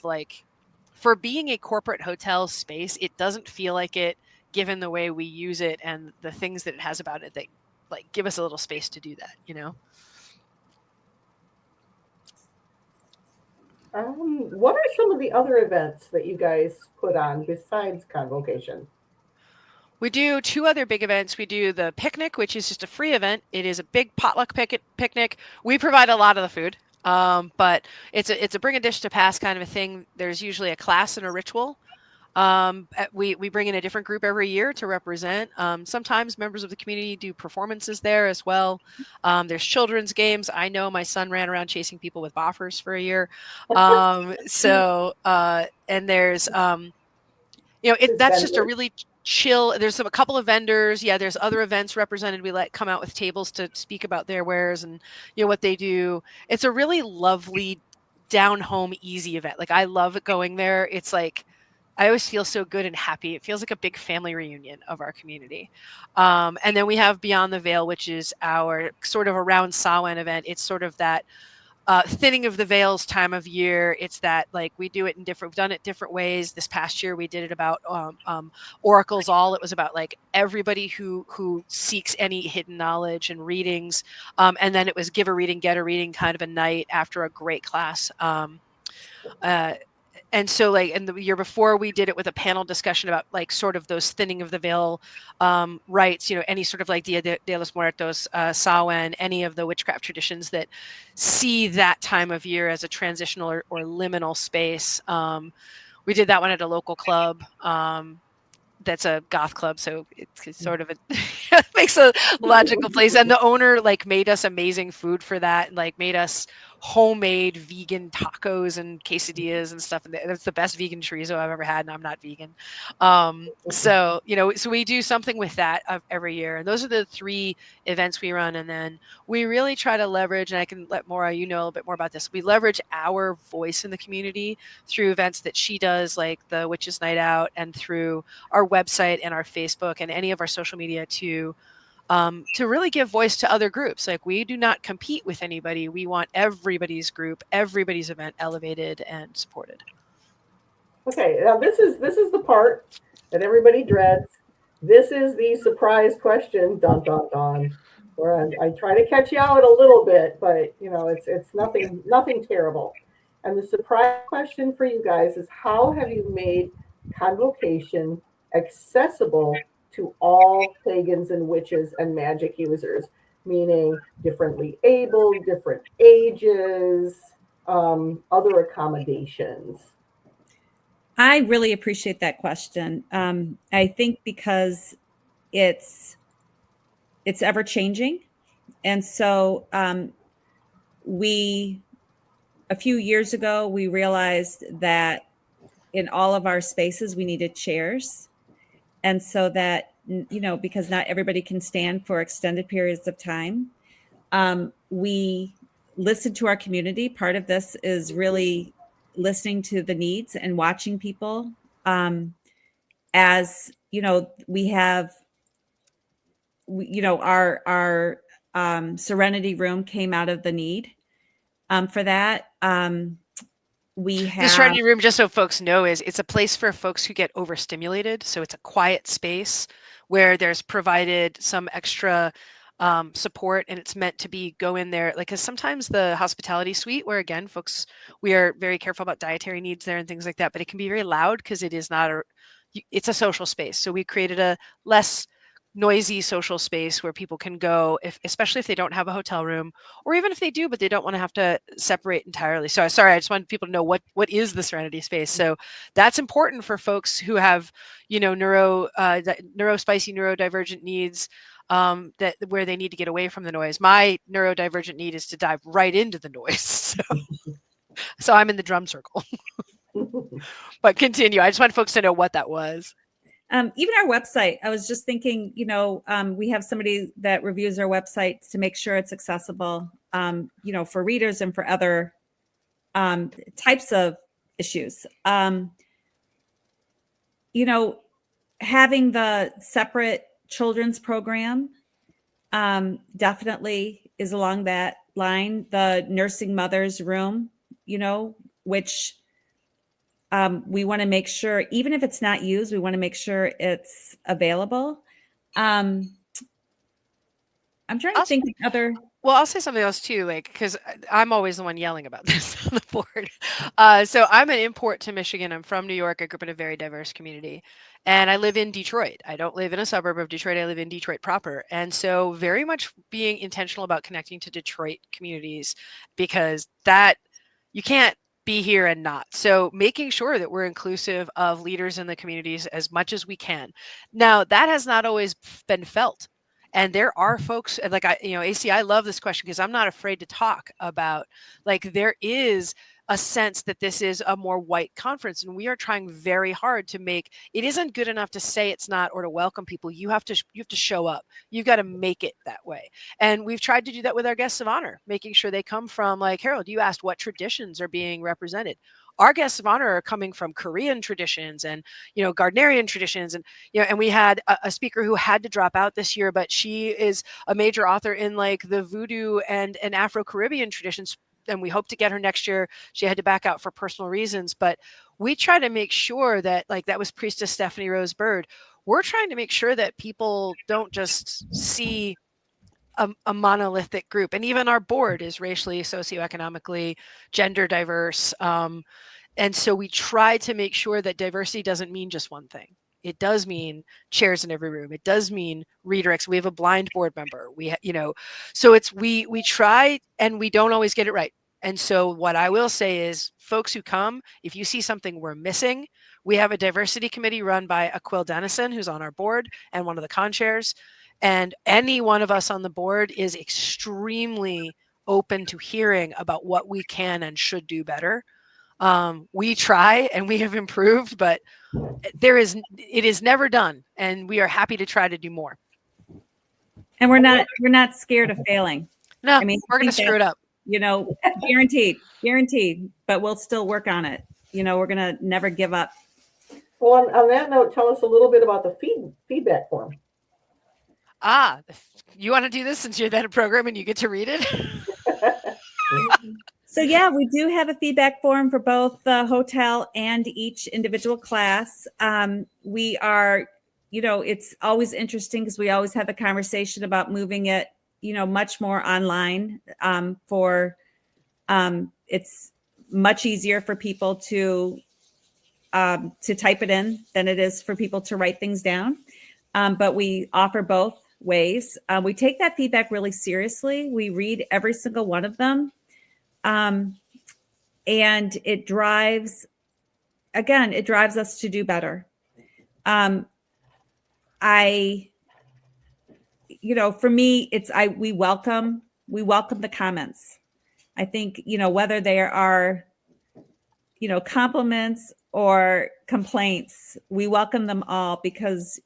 Speaker 3: for being a corporate hotel space, it doesn't feel like it, given the way we use it and the things that it has about it that give us a little space to do that,
Speaker 2: What are some of the other events that you guys put on besides ConVocation?
Speaker 3: We do 2 other big events. We do the picnic, which is just a free event. It is a big potluck picnic. We provide a lot of the food, but it's a bring a dish to pass kind of a thing. There's usually a class and a ritual. We bring in a different group every year to represent. Sometimes members of the community do performances there as well. There's children's games. I know my son ran around chasing people with boffers for a year. And there's that's just a really chill. There's a couple of vendors. Yeah, there's other events represented. We let come out with tables to speak about their wares and what they do. It's a really lovely, down home, easy event. Like I love going there. It's like I always feel so good and happy. It feels like a big family reunion of our community. And then we have Beyond the Veil, which is our sort of around Samhain event. It's sort of that thinning of the veils time of year. It's that like we've done it different ways. This past year we did it about oracles all. It was about like everybody who seeks any hidden knowledge and readings. And then it was give a reading, get a reading kind of a night after a great class. And so like in the year before we did it with a panel discussion about like sort of those thinning of the veil rites, any sort of like Dia de los Muertos, Samhain, any of the witchcraft traditions that see that time of year as a transitional or liminal space. We did that one at a local club. That's a goth club, so it's sort of makes a logical place. And the owner like made us amazing food for that, and like made us homemade vegan tacos and quesadillas and stuff. And that's the best vegan chorizo I've ever had, and I'm not vegan. So we do something with that every year. And those are the 3 events we run. And then we really try to leverage, and I can let Maura, a little bit more about this. We leverage our voice in the community through events that she does, like the Witches Night Out, and through our website and our Facebook and any of our social media to really give voice to other groups. Like we do not compete with anybody. We want everybody's group, everybody's event elevated and supported.
Speaker 2: Okay, now this is the part that everybody dreads. This is the surprise question, dun dun dun. Where I try to catch you out a little bit, but it's nothing terrible. And the surprise question for you guys is, how have you made ConVocation accessible to all pagans and witches and magic users, meaning differently abled, different ages, other accommodations?
Speaker 4: I really appreciate that question. I think because it's ever changing. And so a few years ago, we realized that in all of our spaces, we needed chairs. And so that, because not everybody can stand for extended periods of time, we listened to our community. Part of this is really listening to the needs and watching people. As we have, our Serenity Room came out of the need for that. We have
Speaker 3: the Serenity Room, just so folks know, it's a place for folks who get overstimulated. So it's a quiet space where there's provided some extra support, and it's meant to go in there. Like, cause sometimes the hospitality suite, where again, we are very careful about dietary needs there and things like that, but it can be very loud because it's a social space. So we created a less noisy social space where people can go, especially if they don't have a hotel room, or even if they do, but they don't want to have to separate entirely. So sorry, I just wanted people to know what is the Serenity space. So that's important for folks who have, neurospicy, neurodivergent needs, where they need to get away from the noise. My neurodivergent need is to dive right into the noise. So I'm in the drum circle. But continue. I just want folks to know what that was.
Speaker 4: Even our website, I was just thinking, we have somebody that reviews our website to make sure it's accessible, for readers and for other types of issues. Having the separate children's program definitely is along that line. The nursing mother's room, which we want to make sure, even if it's not used, we want to make sure it's available. I'm trying to think of other.
Speaker 3: Well, I'll say something else too, like, because I'm always the one yelling about this on the board. So I'm an import to Michigan. I'm from New York. I grew up in a very diverse community, and I live in Detroit. I don't live in a suburb of Detroit. I live in Detroit proper. And so very much being intentional about connecting to Detroit communities, because that you can't be here and not. So making sure that we're inclusive of leaders in the communities as much as we can. Now, that has not always been felt. And there are folks like AC, I love this question because I'm not afraid to talk about, like, there is a sense that this is a more white conference, and we are trying very hard to make it isn't good enough to say it's not or to welcome people. You have to show up. You've got to make it that way. And we've tried to do that with our guests of honor, making sure they come from, like, Harold, you asked what traditions are being represented. Our guests of honor are coming from Korean traditions and, Gardnerian traditions. And, and we had a speaker who had to drop out this year, but she is a major author in, like, the Voodoo and Afro-Caribbean traditions. And we hope to get her next year. She had to back out for personal reasons, but we try to make sure that, like, that was Priestess Stephanie Rose Bird. We're trying to make sure that people don't just see a monolithic group. And even our board is racially, socioeconomically, gender diverse. And so we try to make sure that diversity doesn't mean just one thing. It does mean chairs in every room. It does mean redirects. We have a blind board member. So it's we try, and we don't always get it right. And so what I will say is, folks who come, if you see something we're missing, we have a diversity committee run by Aquil Dennison, who's on our board and one of the con-chairs. And any one of us on the board is extremely open to hearing about what we can and should do better. We try and we have improved, but it is never done. And we are happy to try to do more.
Speaker 4: And we're not scared of failing.
Speaker 3: No, I mean, we're going to screw it up.
Speaker 4: Guaranteed, but we'll still work on it. We're going to never give up.
Speaker 2: Well, on that note, tell us a little bit about the feedback form.
Speaker 3: You want to do this since you're at a program and you get to read it?
Speaker 4: So yeah, we do have a feedback form for both the hotel and each individual class. We are, it's always interesting because we always have a conversation about moving it, much more online. It's much easier for people to type it in than it is for people to write things down. But we offer both ways. We take that feedback really seriously. We read every single one of them. And it drives us to do better. For me, we welcome the comments. I think, whether there are, compliments or complaints, we welcome them all because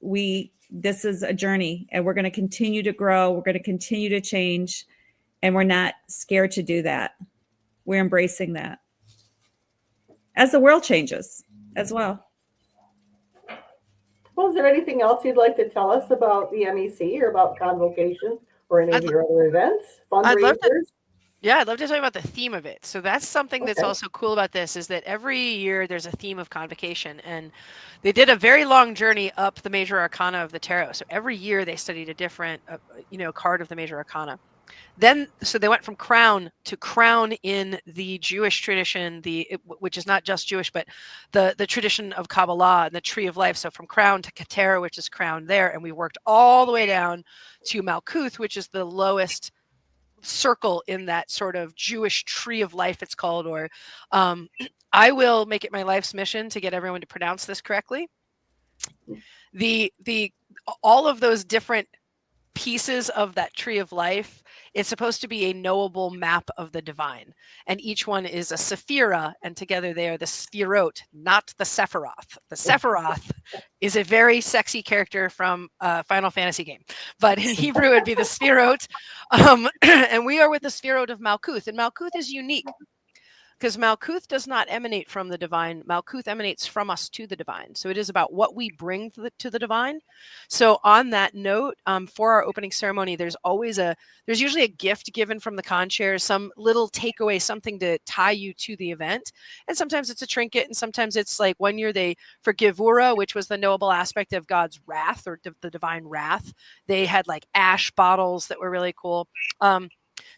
Speaker 4: this is a journey and we're going to continue to grow. We're going to continue to change, and we're not scared to do that. We're embracing that as the world changes as well.
Speaker 2: Well, is there anything else you'd like to tell us about the MEC or about ConVocation or any of your other events, fundraisers?
Speaker 3: I'd love to tell you about the theme of it. So that's something that's also cool about this, is that every year there's a theme of ConVocation, and they did a very long journey up the major arcana of the tarot. So every year they studied a different, card of the major arcana. So they went from crown to crown in the Jewish tradition, which is not just Jewish, but the tradition of Kabbalah and the tree of life. So from crown to Ketera, which is crown there. And we worked all the way down to Malkuth, which is the lowest circle in that sort of Jewish tree of life, it's called. Or I will make it my life's mission to get everyone to pronounce this correctly. All of those different pieces of that tree of life, it's supposed to be a knowable map of the divine, and each one is a sephira, and together they are the sephirot, not the Sephiroth. The Sephiroth is a very sexy character from a Final Fantasy game, but in Hebrew it'd be the sephirot, and we are with the sephirot of Malkuth, and Malkuth is unique because Malkuth does not emanate from the divine. Malkuth emanates from us to the divine. So it is about what we bring to the divine. So on that note, for our opening ceremony, there's usually a gift given from the con-chairs, some little takeaway, something to tie you to the event. And sometimes it's a trinket, and sometimes it's like one year for Gevura, which was the knowable aspect of God's wrath or the divine wrath, they had like ash bottles that were really cool.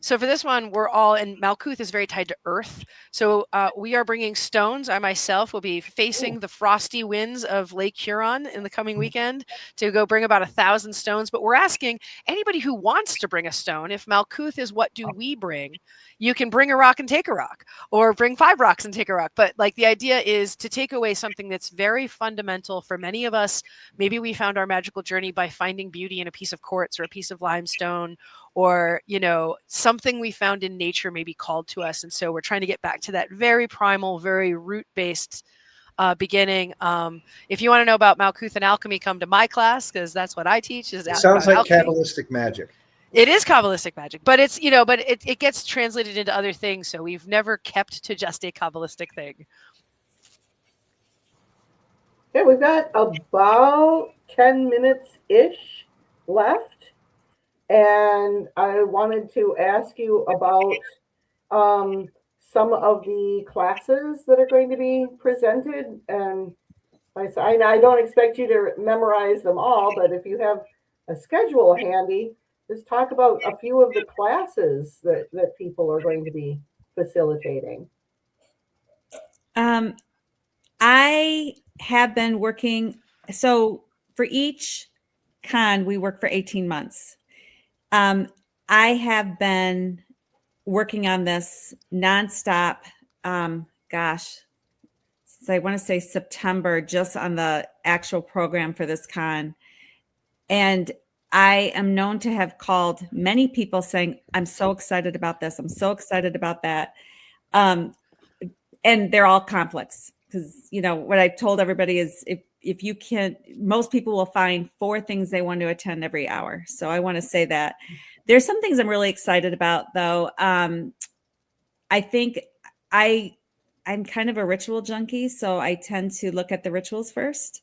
Speaker 3: So for this one, we're all, and Malkuth is very tied to earth. So we are bringing stones. I myself will be facing the frosty winds of Lake Huron in the coming weekend to go bring about 1,000 stones. But we're asking anybody who wants to bring a stone, if Malkuth is what do we bring, you can bring a rock and take a rock, or bring 5 rocks and take a rock. But like the idea is to take away something that's very fundamental for many of us. Maybe we found our magical journey by finding beauty in a piece of quartz or a piece of limestone, or something we found in nature maybe called to us. And so we're trying to get back to that very primal, very root-based beginning. If you want to know about Malkuth and alchemy, come to my class, because that's what I teach. Is
Speaker 1: It sounds like
Speaker 3: alchemy.
Speaker 1: Kabbalistic magic.
Speaker 3: It is Kabbalistic magic, but it's but it gets translated into other things. So we've never kept to just a Kabbalistic thing.
Speaker 2: Okay, we've got about 10 minutes-ish left. And I wanted to ask you about some of the classes that are going to be presented. And I don't expect you to memorize them all, but if you have a schedule handy, just talk about a few of the classes that people are going to be facilitating.
Speaker 4: I have been working. So for each con, we work for 18 months. I have been working on this nonstop. Since I want to say September, just on the actual program for this con. And I am known to have called many people saying, I'm so excited about this. I'm so excited about that. And they're all conflicts, because, what I told everybody is if you can't, most people will find 4 things they want to attend every hour. So I want to say that. There's some things I'm really excited about, though. I think I'm kind of a ritual junkie, so I tend to look at the rituals first.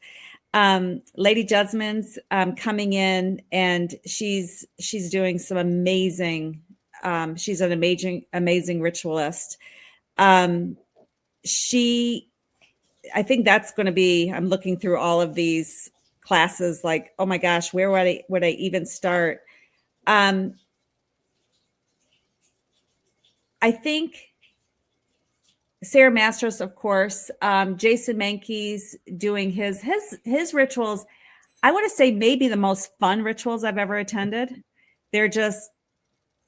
Speaker 4: Lady Jessamyn's coming in, and she's doing some amazing. She's an amazing ritualist. I think that's going to be. I'm looking through all of these classes, like, oh my gosh, where would I even start? I think Sarah Mastros, of course, Jason Mankey's doing his rituals. I want to say maybe the most fun rituals I've ever attended. They're just,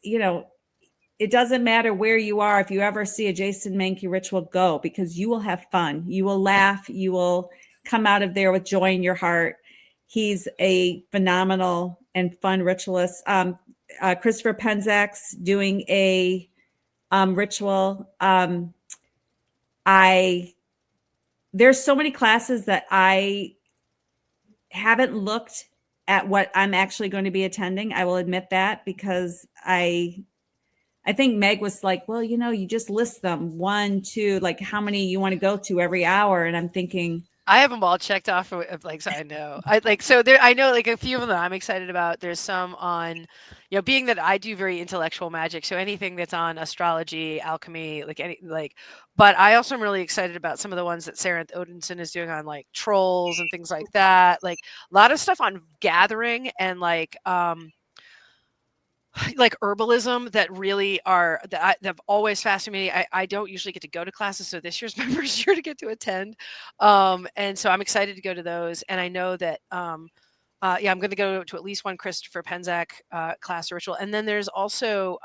Speaker 4: it doesn't matter where you are. If you ever see a Jason Mankey ritual, go, because you will have fun. You will laugh. You will come out of there with joy in your heart. He's a phenomenal and fun ritualist. Christopher Penzak's doing a ritual. There's so many classes that I haven't looked at what I'm actually going to be attending. I will admit that, because I think Meg was like, well, you just list them 1, 2, like how many you want to go to every hour. And I'm thinking,
Speaker 3: I have them all checked off of so I know. I know like a few of them I'm excited about. There's some on, being that I do very intellectual magic, so anything that's on astrology, alchemy, but I also am really excited about some of the ones that Sarah Odinson is doing on like trolls and things like that. Like a lot of stuff on gathering and like herbalism that really are that have always fascinated me. I don't usually get to go to classes, so this year's my first year to get to attend, and so I'm excited to go to those. And I know that I'm going to go to at least one Christopher Penzak class or ritual. And then there's also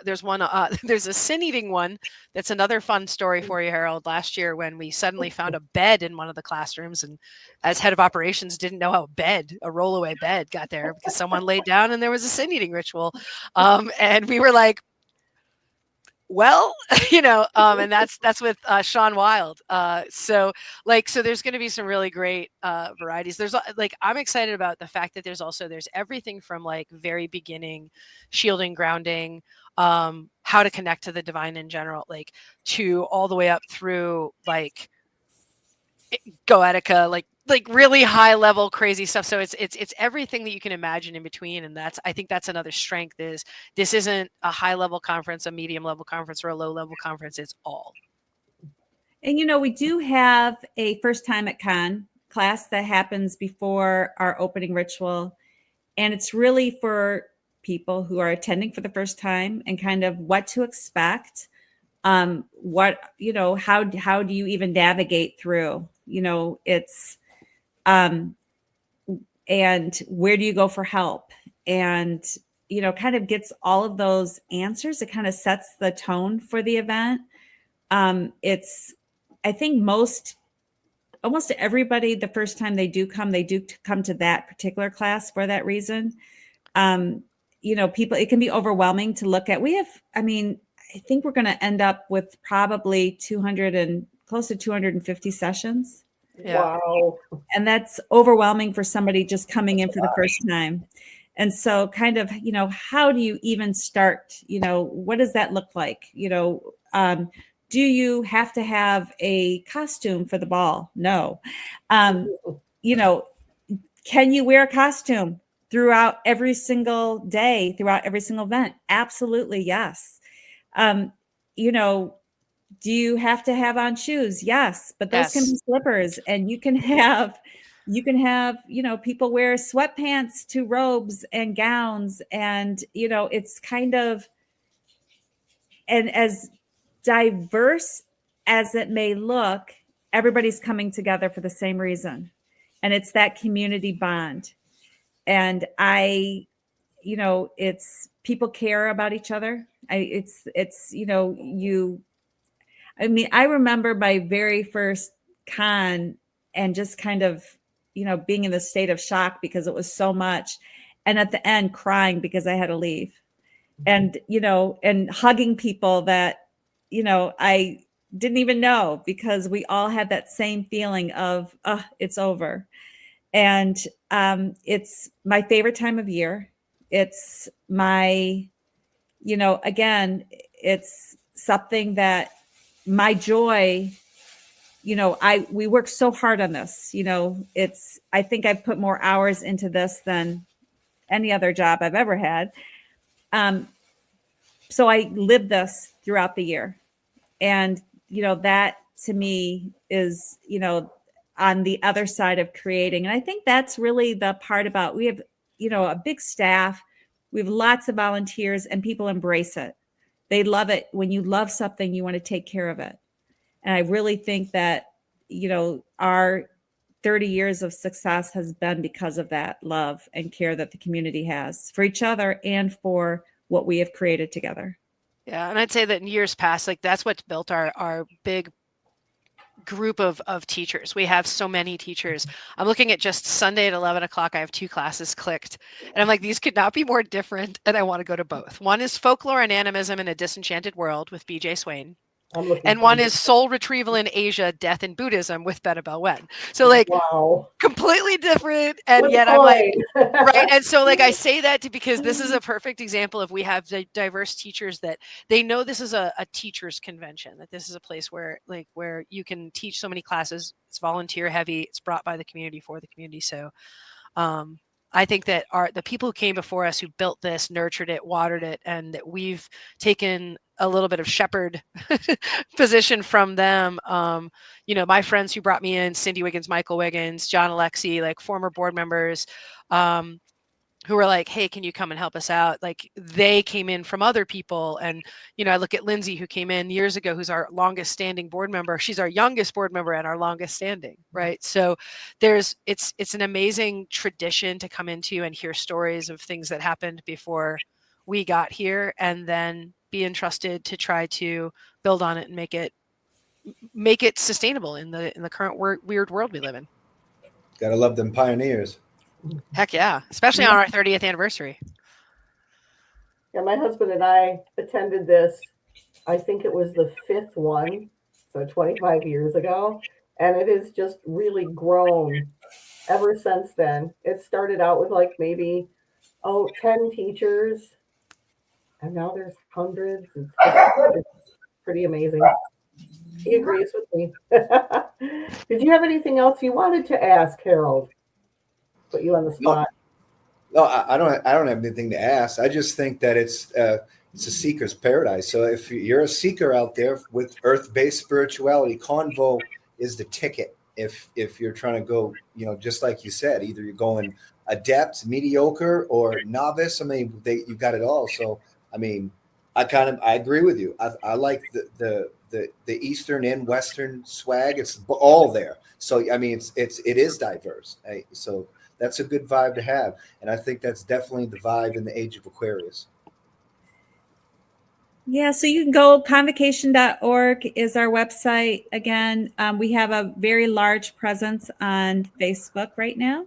Speaker 3: there's one there's a sin eating one that's another fun story for you, Harold. Last year when we suddenly found a bed in one of the classrooms, and as head of operations didn't know how a rollaway bed got there because someone laid down and there was a sin eating ritual, and we were like, well, and that's with Sean Wild. So there's going to be some really great varieties. There's I'm excited about the fact that there's everything from like very beginning shielding, grounding, how to connect to the divine in general, like to all the way up through like Goetica, like really high level crazy stuff. So it's everything that you can imagine in between. And I think that's another strength, is this isn't a high level conference, a medium level conference, or a low level conference. It's all.
Speaker 4: And we do have a first time at con class that happens before our opening ritual. And it's really for people who are attending for the first time and kind of what to expect. How do you even navigate through, it's, and where do you go for help? And, kind of gets all of those answers. It kind of sets the tone for the event. I think almost everybody, the first time they do come to that particular class for that reason. People, it can be overwhelming to look at. I think we're going to end up with probably 200 and close to 250 sessions.
Speaker 3: Yeah.
Speaker 2: Wow.
Speaker 4: And that's overwhelming for somebody just coming in for the first time. And so kind of, how do you even start? What does that look like? Do you have to have a costume for the ball? No. Can you wear a costume throughout every single day, throughout every single event? Absolutely, yes. Do you have to have on shoes? Yes, but those can be slippers, and you can have, people wear sweatpants to robes and gowns, and, it's kind of, and as diverse as it may look, everybody's coming together for the same reason. And it's that community bond. And it's people care about each other. I remember my very first con and just kind of, being in the state of shock because it was so much. And at the end crying because I had to leave. And, and hugging people that, I didn't even know, because we all had that same feeling of, it's over. And it's my favorite time of year. It's my, again, it's something that my joy, we work so hard on this, I think I've put more hours into this than any other job I've ever had. So I live this throughout the year. And, that to me is, on the other side of creating. And I think that's really the part about, we have, a big staff, we have lots of volunteers, and people embrace it. They love it. When you love something, you want to take care of it. And I really think that, our 30 years of success has been because of that love and care that the community has for each other and for what we have created together.
Speaker 3: Yeah. And I'd say that in years past, that's what's built our big group of teachers. We have so many teachers. I'm looking at just Sunday at 11 o'clock. I have 2 classes clicked, and I'm like, these could not be more different. And I want to go to both. One is Folklore and Animism in a Disenchanted World with BJ Swain. And one is Soul Retrieval in Asia, Death in Buddhism with Betta Wen. So wow, completely different. And yet I'm like, right. And so I say that because this is a perfect example of, we have diverse teachers that they know this is a teacher's convention, that this is a place where you can teach so many classes. It's volunteer heavy. It's brought by the community for the community. So I think that the people who came before us, who built this, nurtured it, watered it, and that we've taken a little bit of shepherd position from them. My friends who brought me in, Cindy Wiggins, Michael Wiggins, John Alexi, former board members, who were like, hey, can you come and help us out? They came in from other people. And, I look at Lindsay, who came in years ago, who's our longest standing board member. She's our youngest board member and our longest standing, right? So it's an amazing tradition to come into and hear stories of things that happened before we got here, and then be entrusted to try to build on it and make it sustainable in the current weird world we live in.
Speaker 1: Gotta love them pioneers.
Speaker 3: Heck yeah, especially on our 30th anniversary.
Speaker 2: Yeah, my husband and I attended this, I think it was the 5th one, so 25 years ago, and it has just really grown ever since then. It started out with maybe 10 teachers, and now there's hundreds. It's pretty amazing. He agrees with me. Did you have anything else you wanted to ask, Harold? Put you on the spot.
Speaker 1: No, I don't have anything to ask. I just think that it's a seeker's paradise. So if you're a seeker out there with earth-based spirituality, Convo is the ticket. If you're trying to go, just like you said, either you're going adept, mediocre, or novice. I mean, you got it all. So, I mean, I agree with you. I like the Eastern and Western swag. It's all there. So, I mean, it is diverse. So that's a good vibe to have. And I think that's definitely the vibe in the age of Aquarius.
Speaker 4: Yeah, so you can go, convocation.org is our website. Again, we have a very large presence on Facebook right now.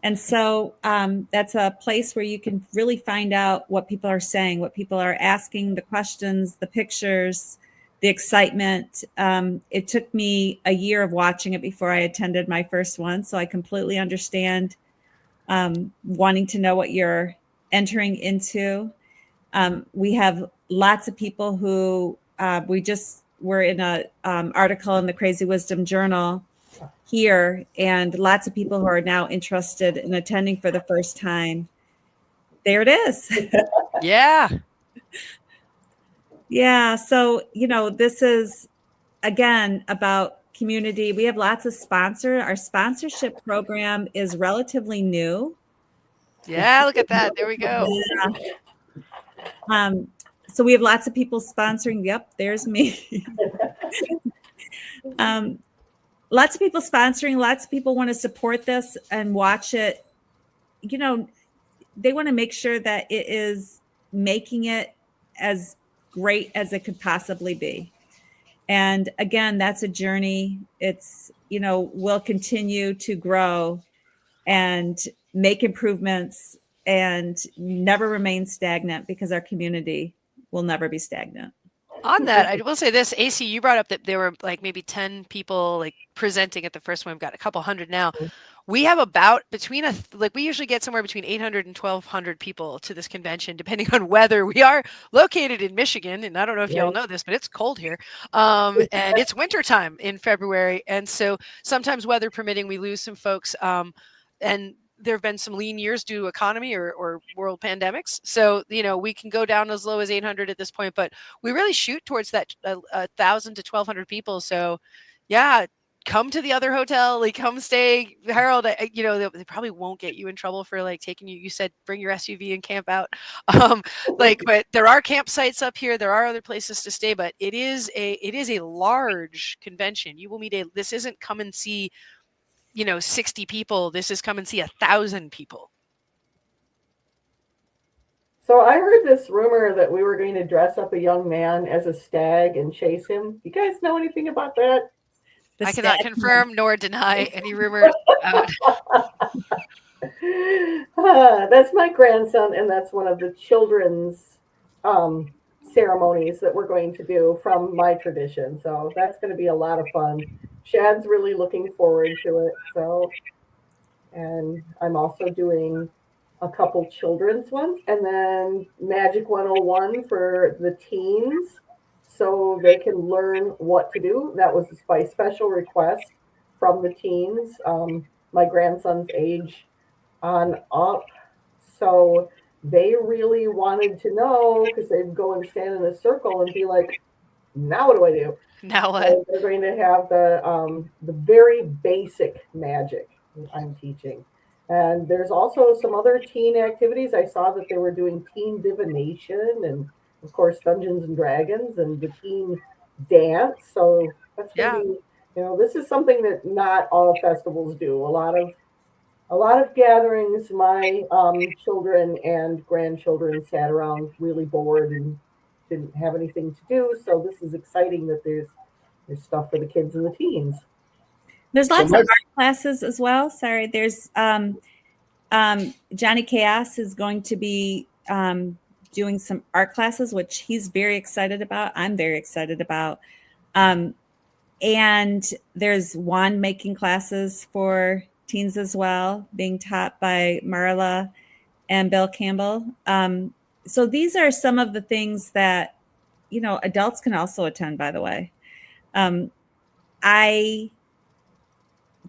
Speaker 4: And so that's a place where you can really find out what people are saying, what people are asking, the questions, the pictures, the excitement. It took me a year of watching it before I attended my first one. So I completely understand wanting to know what you're entering into. We have lots of people who were in a article in the Crazy Wisdom Journal here, and lots of people who are now interested in attending for the first time. There it is.
Speaker 3: Yeah.
Speaker 4: Yeah. So, this is, again, about community. We have lots of sponsors. Our sponsorship program is relatively new.
Speaker 3: Yeah, look at that. There we go.
Speaker 4: Yeah. So we have lots of people sponsoring. Yep, there's me. Lots of people sponsoring. Lots of people want to support this and watch it. They want to make sure that it is making it as great as it could possibly be. And again, that's a journey. It's, we'll continue to grow and make improvements and never remain stagnant, because our community will never be stagnant.
Speaker 3: On that, I will say this, AC, you brought up that there were like maybe 10 people like presenting at the first one. We've got a couple hundred now. We have about we usually get somewhere between 800 and 1,200 people to this convention, depending on weather. We are located in Michigan, and I don't know if y'all know this, but it's cold here. And it's wintertime in February. And so sometimes, weather permitting, we lose some folks. And there have been some lean years due to economy or world pandemics. So, we can go down as low as 800 at this point, but we really shoot towards that 1,000 to 1,200 people. So yeah, come to the other hotel, like come stay. Harold, they probably won't get you in trouble for like taking you said, bring your SUV and camp out. But there are campsites up here. There are other places to stay, but it is a large convention. You will meet this isn't come and see 60 people. This is come and see 1,000 people.
Speaker 2: So I heard this rumor that we were going to dress up a young man as a stag and chase him. You guys know anything about that?
Speaker 3: I cannot confirm nor deny any rumors about.
Speaker 2: That's my grandson, and that's one of the children's ceremonies that we're going to do from my tradition. So that's going to be a lot of fun. Shad's really looking forward to it. So, and I'm also doing a couple children's ones, and then Magic 101 for the teens, so they can learn what to do. That was by special request from the teens, my grandson's age on up. So they really wanted to know, because they'd go and stand in a circle and be like, now what do I do?
Speaker 3: Now what?
Speaker 2: So they're going to have the very basic magic I'm teaching. And there's also some other teen activities. I saw that they were doing teen divination and, of course, Dungeons and Dragons and the teen dance. So that's going to be, this is something that not all festivals do. A lot of gatherings, my children and grandchildren sat around really bored and didn't have anything to do. So this is exciting that there's stuff for the kids and the teens.
Speaker 4: There's lots of art classes as well. Sorry, there's Johnny Chaos is going to be doing some art classes, which he's very excited about. I'm very excited about. And there's wand making classes for teens as well, being taught by Marla and Bill Campbell. So these are some of the things that, adults can also attend, by the way.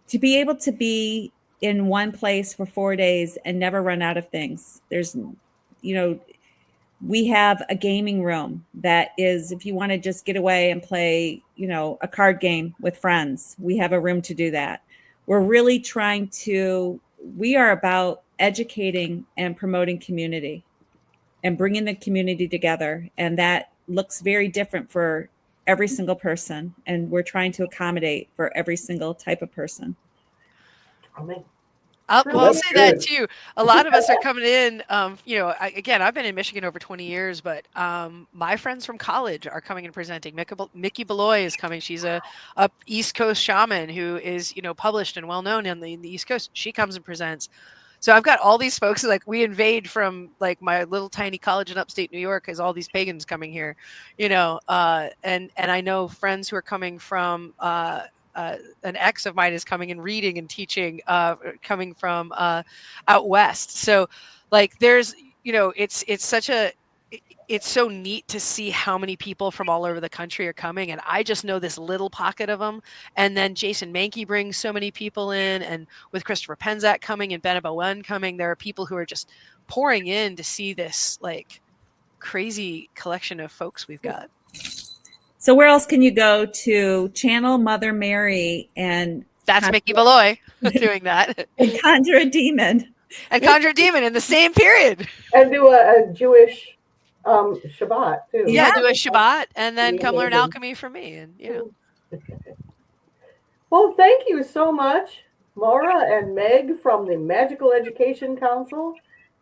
Speaker 4: To be able to be in one place for 4 days and never run out of things. There's, we have a gaming room that is, if you want to just get away and play, a card game with friends, we have a room to do that. We're really we are about educating and promoting community and bringing the community together. And that looks very different for every single person. And we're trying to accommodate for every single type of person.
Speaker 3: I'll say that
Speaker 1: good.
Speaker 3: too. A lot of us are coming in. Again, I've been in Michigan over 20 years, but my friends from college are coming and presenting. Mickey Beloy is coming. She's a East Coast shaman who is, published and well known in the East Coast. She comes and presents. So I've got all these folks, like we invade from like my little tiny college in upstate New York, as all these pagans coming here, and I know friends who are coming from. An ex of mine is coming and reading and teaching, coming from out west. So, like, there's, it's so neat to see how many people from all over the country are coming, and I just know this little pocket of them. And then Jason Mankey brings so many people in, and with Christopher Penzak coming and Ben Bowen coming, there are people who are just pouring in to see this like crazy collection of folks we've got.
Speaker 4: So where else can you go to channel Mother Mary and
Speaker 3: that's Mickey Beloy doing that
Speaker 4: and conjure a demon
Speaker 3: in the same period
Speaker 2: and do a Jewish Shabbat too.
Speaker 3: Yeah, do a Shabbat and then come learn alchemy from me, and
Speaker 2: Well, thank you so much, Maura and Meg from the Magical Education Council,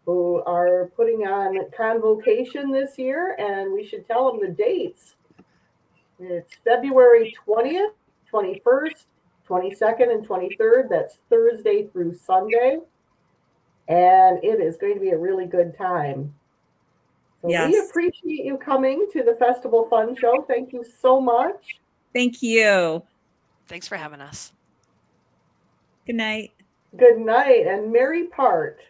Speaker 2: who are putting on ConVocation this year, and we should tell them the dates. It's February 20th, 21st, 22nd, and 23rd. That's Thursday through Sunday. And it is going to be a really good time. So
Speaker 4: yes.
Speaker 2: We appreciate you coming to the Festival Fun Show. Thank you so much.
Speaker 4: Thank you.
Speaker 3: Thanks for having us.
Speaker 4: Good night.
Speaker 2: Good night, and merry part.